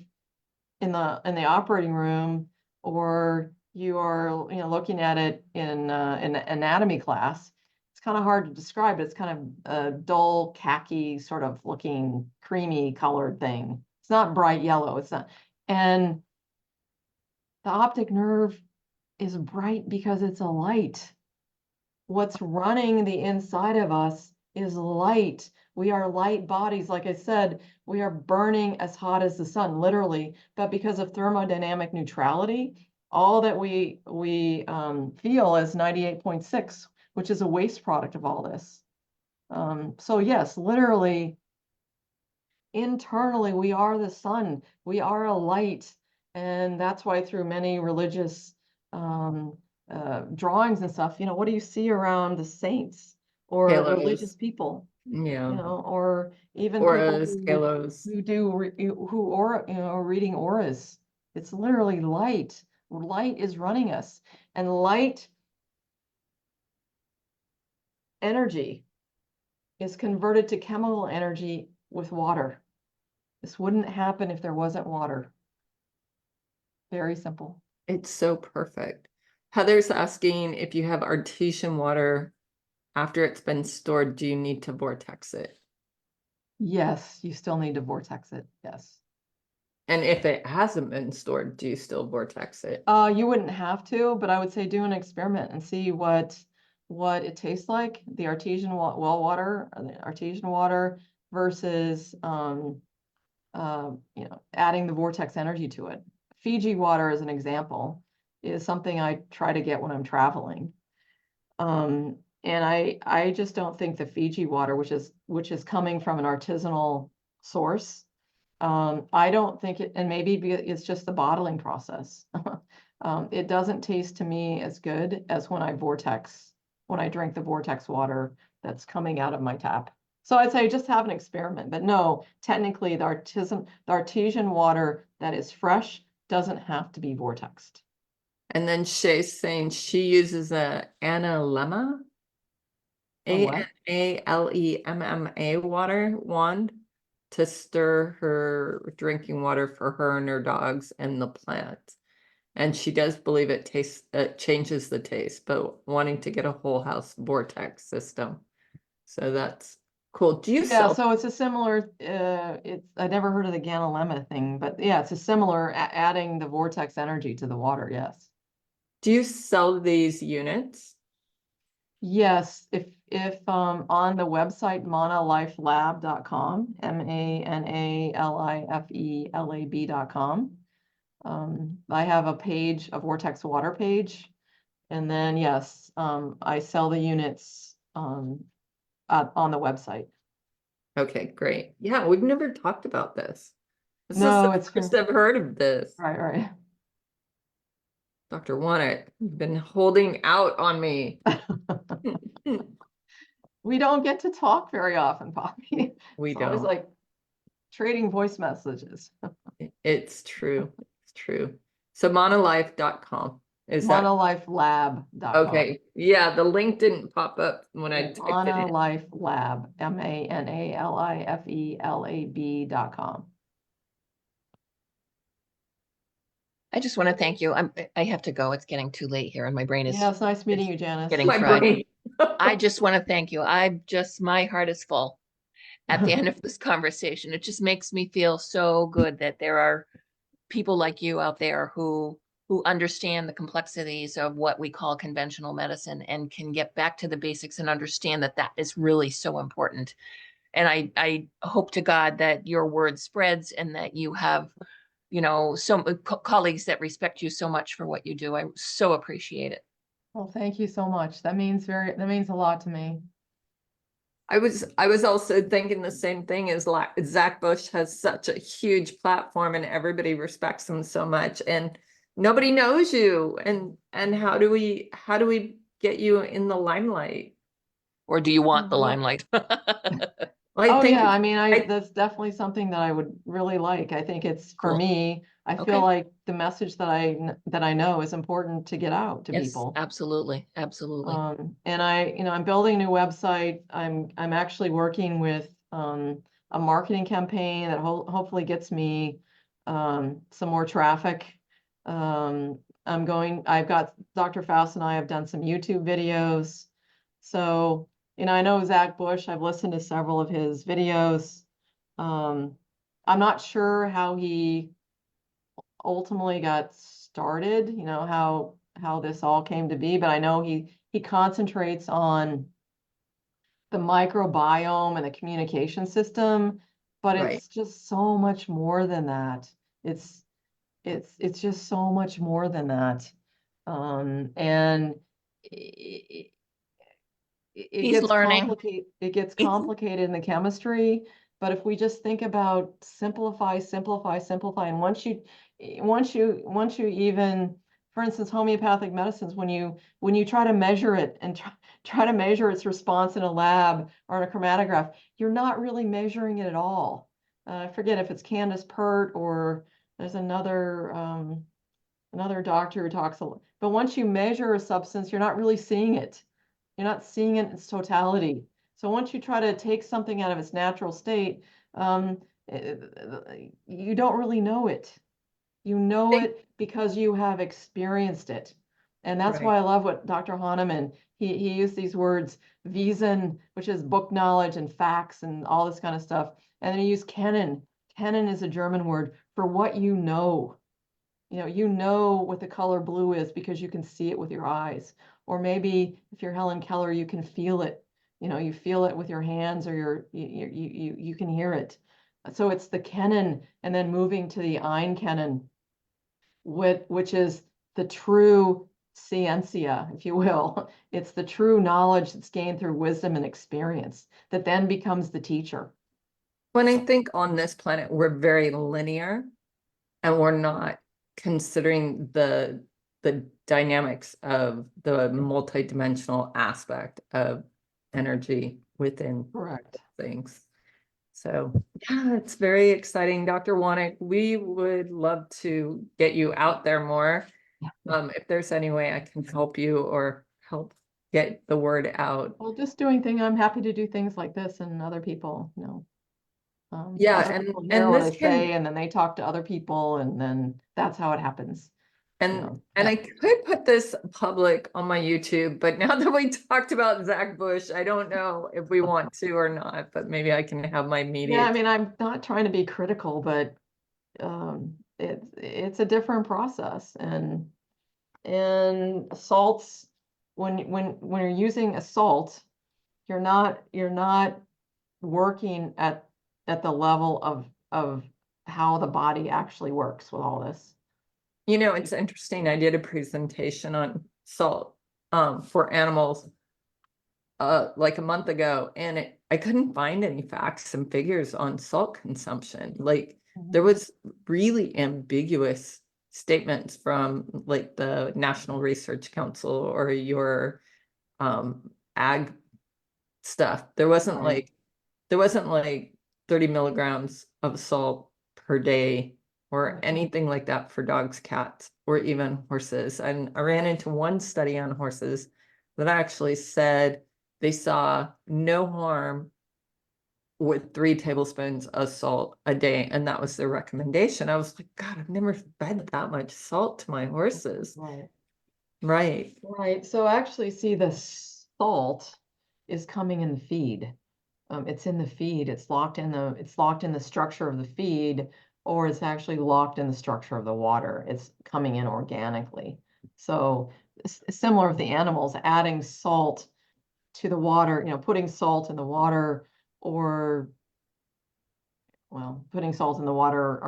in the operating room, or you are looking at it in anatomy class, it's kind of hard to describe it. It's kind of a dull khaki sort of looking creamy colored thing. It's not bright yellow. It's not. And the optic nerve is bright because it's a light. What's running the inside of us is light. We are light bodies. Like I said, we are burning as hot as the sun, literally. But because of thermodynamic neutrality, all that we feel is 98.6, which is a waste product of all this. So yes, literally, internally, we are the sun. We are a light. And that's why through many religious drawings and stuff, what do you see around the saints or religious Halos, people, yeah, or even people auras, halos. who do who aura, are reading auras. It's literally light. Light is running us, and light energy is converted to chemical energy with water. This wouldn't happen if there wasn't water. Very simple. It's so perfect. Heather's asking if you have artesian water after it's been stored, do you need to vortex it? Yes, you still need to vortex it. Yes. And if it hasn't been stored, do you still vortex it? You wouldn't have to, but I would say do an experiment and see what it tastes like. The artesian well water, or the artesian water versus adding the vortex energy to it. Fiji water, as an example, is something I try to get when I'm traveling. And I just don't think the Fiji water, which is coming from an artisanal source, I don't think it, and maybe it's just the bottling process. It doesn't taste to me as good as when I drink the vortex water that's coming out of my tap. So I'd say just have an experiment, but no, technically the artesian water that is fresh doesn't have to be vortexed. And then Shay's saying she uses a analemma, A what? ANALEMMA water wand to stir her drinking water for her and her dogs and the plants. And she does believe it changes the taste, but wanting to get a whole house vortex system. So that's cool. Do you Yeah, sell? so it's a similar, I never heard of the Ganolemma thing, but yeah, it's a similar adding the vortex energy to the water, yes. Do you sell these units? Yes, if on the website manalifelab.com, MANALIFELAB.com, I have a page, a vortex water page, and then yes, I sell the units on the website. Okay, great. Yeah, we've never talked about this. This is No, the it's first I've heard of this. right. Dr. Wanek, you've been holding out on me. We don't get to talk very often, Poppy. We It's always don't. like trading voice messages. It's true. It's true. So monolife.com. Is that monolifelab.com. okay? Yeah, the link didn't pop up when I typed it in. Monolifelab, MANALIFELAB.com. I just want to thank you. I have to go. It's getting too late here and my brain is Yeah, it's nice meeting you, Janice. getting My fried. brain. I just want to thank you. My heart is full at the end of this conversation. It just makes me feel so good that there are people like you out there who understand the complexities of what we call conventional medicine and can get back to the basics and understand that that is really so important. And I hope to God that your word spreads and that you have, some colleagues that respect you so much for what you do. I so appreciate it. Well, thank you so much. That means a lot to me. I was also thinking the same thing as Zach Bush has such a huge platform and everybody respects him so much and nobody knows you. And how do we get you in the limelight? Or do you want the Well, limelight? Well, I oh think yeah, I mean, I- that's definitely something that I would really like. I think it's for Cool. me, I Okay. feel like the message that I know is important to get out to Yes, people. absolutely. Absolutely. And I'm building a new website. I'm actually working with a marketing campaign that hopefully gets me some more traffic. I've got Dr. Faust and I have done some YouTube videos. So, I know Zach Bush, I've listened to several of his videos. I'm not sure how he ultimately got started, how this all came to be, but I know he concentrates on the microbiome and the communication system, but Right. it's just so much more than that. It's just so much more than that. And it He's gets learning. complicated in the chemistry, but if we just think about simplify, and once you even, for instance, homeopathic medicines, when you try to measure it and try to measure its response in a lab or in a chromatograph, you're not really measuring it at all. I forget if it's Candace Pert or there's another doctor who talks a lot, but once you measure a substance, you're not really seeing it. You're not seeing it in its totality. So once you try to take something out of its natural state, um, you don't really know it. You know it because you have experienced it. And that's why I love what Dr. Hahnemann, he used these words, Wissen, which is book knowledge and facts and all this kind of stuff. And then he used Kennen. Kennen is a German word for what you know. You know what the color blue is because you can see it with your eyes. Or maybe if you're Helen Keller, you can feel it. You feel it with your hands or you can hear it. So it's the Kennen and then moving to the Ein Kennen, which is the true scientia, if you will. It's the true knowledge that's gained through wisdom and experience that then becomes the teacher. when I think on this planet, we're very linear and we're not considering the dynamics of the multidimensional aspect of energy within Correct. things. So yeah, it's very exciting. Dr. Wanek, we would love to get you out there more. If there's any way I can help you or help get the word out. Well, I'm happy to do things like this and other people, Yeah, other people hear and what I this say can and then they talk to other people and then that's how it happens. and Yeah. I could put this public on my YouTube, but now that we talked about Zach Bush, I don't know if we want to or not, but maybe I can have my media. Yeah, I mean, I'm not trying to be critical, but it's a different process and salts when you're using a salt, you're not working at the level of how the body actually works with all this. It's interesting. I did a presentation on salt for animals like a month ago, and I couldn't find any facts and figures on salt consumption. Like there was really ambiguous statements from like the National Research Council or your ag stuff. There wasn't Right. like 30 milligrams of salt per day or Right. anything like that for dogs, cats, or even horses. And I ran into one study on horses that actually said they saw no harm with 3 tablespoons of salt a day, and that was their recommendation. I was like, God, I've never fed that much salt to my horses. Right. Right. Right. So actually, see, the salt is coming in the feed. It's in the feed. It's locked in the structure of the feed, or it's actually locked in the structure of the water. It's coming in organically. So similar with the animals, adding salt to the water, putting salt in the water, or putting salt in the water,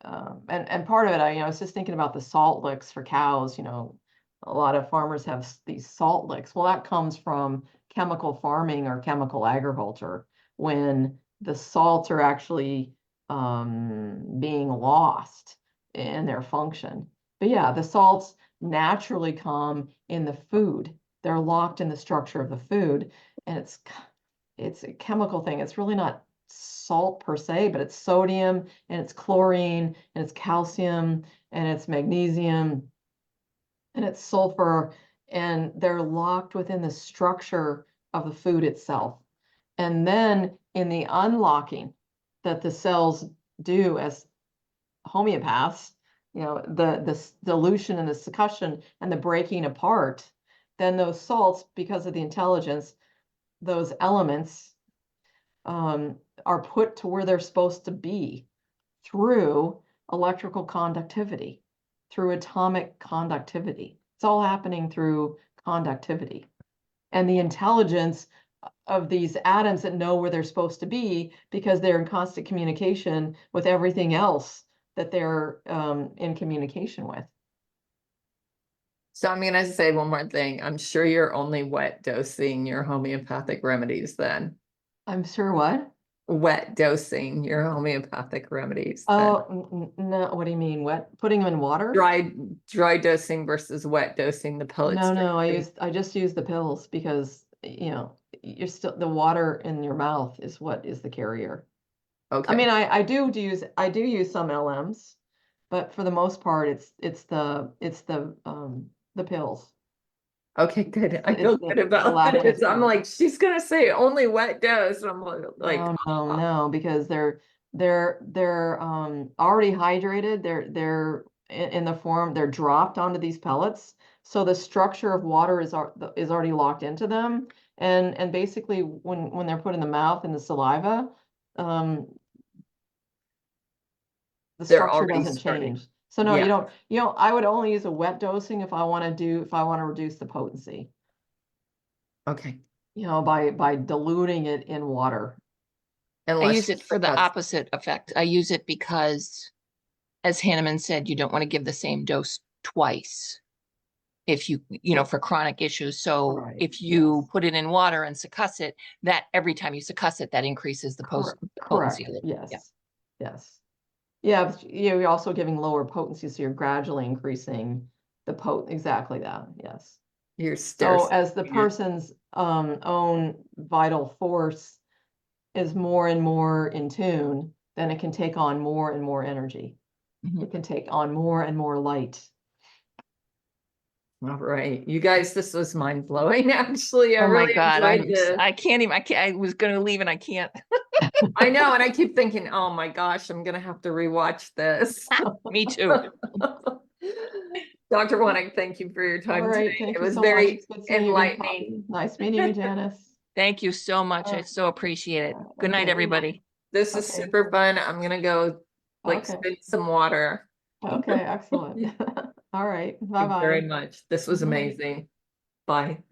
and part of it, I was just thinking about the salt licks for cows. A lot of farmers have these salt licks. Well, that comes from chemical farming or chemical agriculture, when the salts are actually being lost in their function. But yeah, the salts naturally come in the food. They're locked in the structure of the food, and it's a chemical thing. It's really not salt per se, but it's sodium and it's chlorine and it's calcium and it's magnesium and it's sulfur, and they're locked within the structure of the food itself. And then in the unlocking that the cells do as homeopaths, the dilution and the succussion and the breaking apart, then those salts, because of the intelligence, those elements are put to where they're supposed to be through electrical conductivity, through atomic conductivity. It's all happening through conductivity. And the intelligence of these atoms that know where they're supposed to be, because they're in constant communication with everything else that they're in communication with. So I'm going to say one more thing. I'm sure you're only wet dosing your homeopathic remedies then. I'm sure what? Wet dosing your homeopathic remedies then. Oh, no, what do you mean? Wet? Putting them in water? Dry dosing versus wet dosing the pellets. No, I just use the pills because, you're still, the water in your mouth is what is the carrier. Okay. I mean, I do use some LMs, but for the most part, it's the pills. Okay, good. I It's feel the good about that, Latinus because I'm pills. like, she's gonna say only wet dose, and I'm like, No, because they're already hydrated. They're in the form, they're dropped onto these pellets. So the structure of water is already locked into them. And basically when they're put in the mouth and the saliva, the They're structure already doesn't starting. change. So no, Yeah. I would only use a wet dosing if I want to reduce the potency, Okay. by diluting it in water. I Unless use it for the that's- opposite effect. I use it because, as Hanneman said, you don't want to give the same dose twice. If for chronic issues. So Right, if you yes. put it in water and succuss it, that every time you succuss it, that increases the potency Correct. a little. Yes. Yeah. Yes. Yeah, but you're also giving lower potency, so you're gradually increasing the exactly that. Yes. You're So as the it. person's own vital force is more and more in tune, then it can take on more and more energy. Mhm. It can take on more and more light. All right, you guys, this was mind blowing. Actually, I Oh my really God, enjoyed this. I can't even, I was gonna leave and I can't. I know, and I keep thinking, oh my gosh, I'm gonna have to rewatch this. Me too. Dr. Wanek, thank you for your All time right, today. thank It you was so much. very It's good seeing you again, enlightening. Poppy. Nice meeting you, Janice. Thank you so much. I right. so appreciate it. Good night, Okay. everybody. This is Okay. super fun. I'm gonna go Okay. spin some water. Okay, excellent. All right. Thank you very Bye-bye. much. This was amazing. Bye.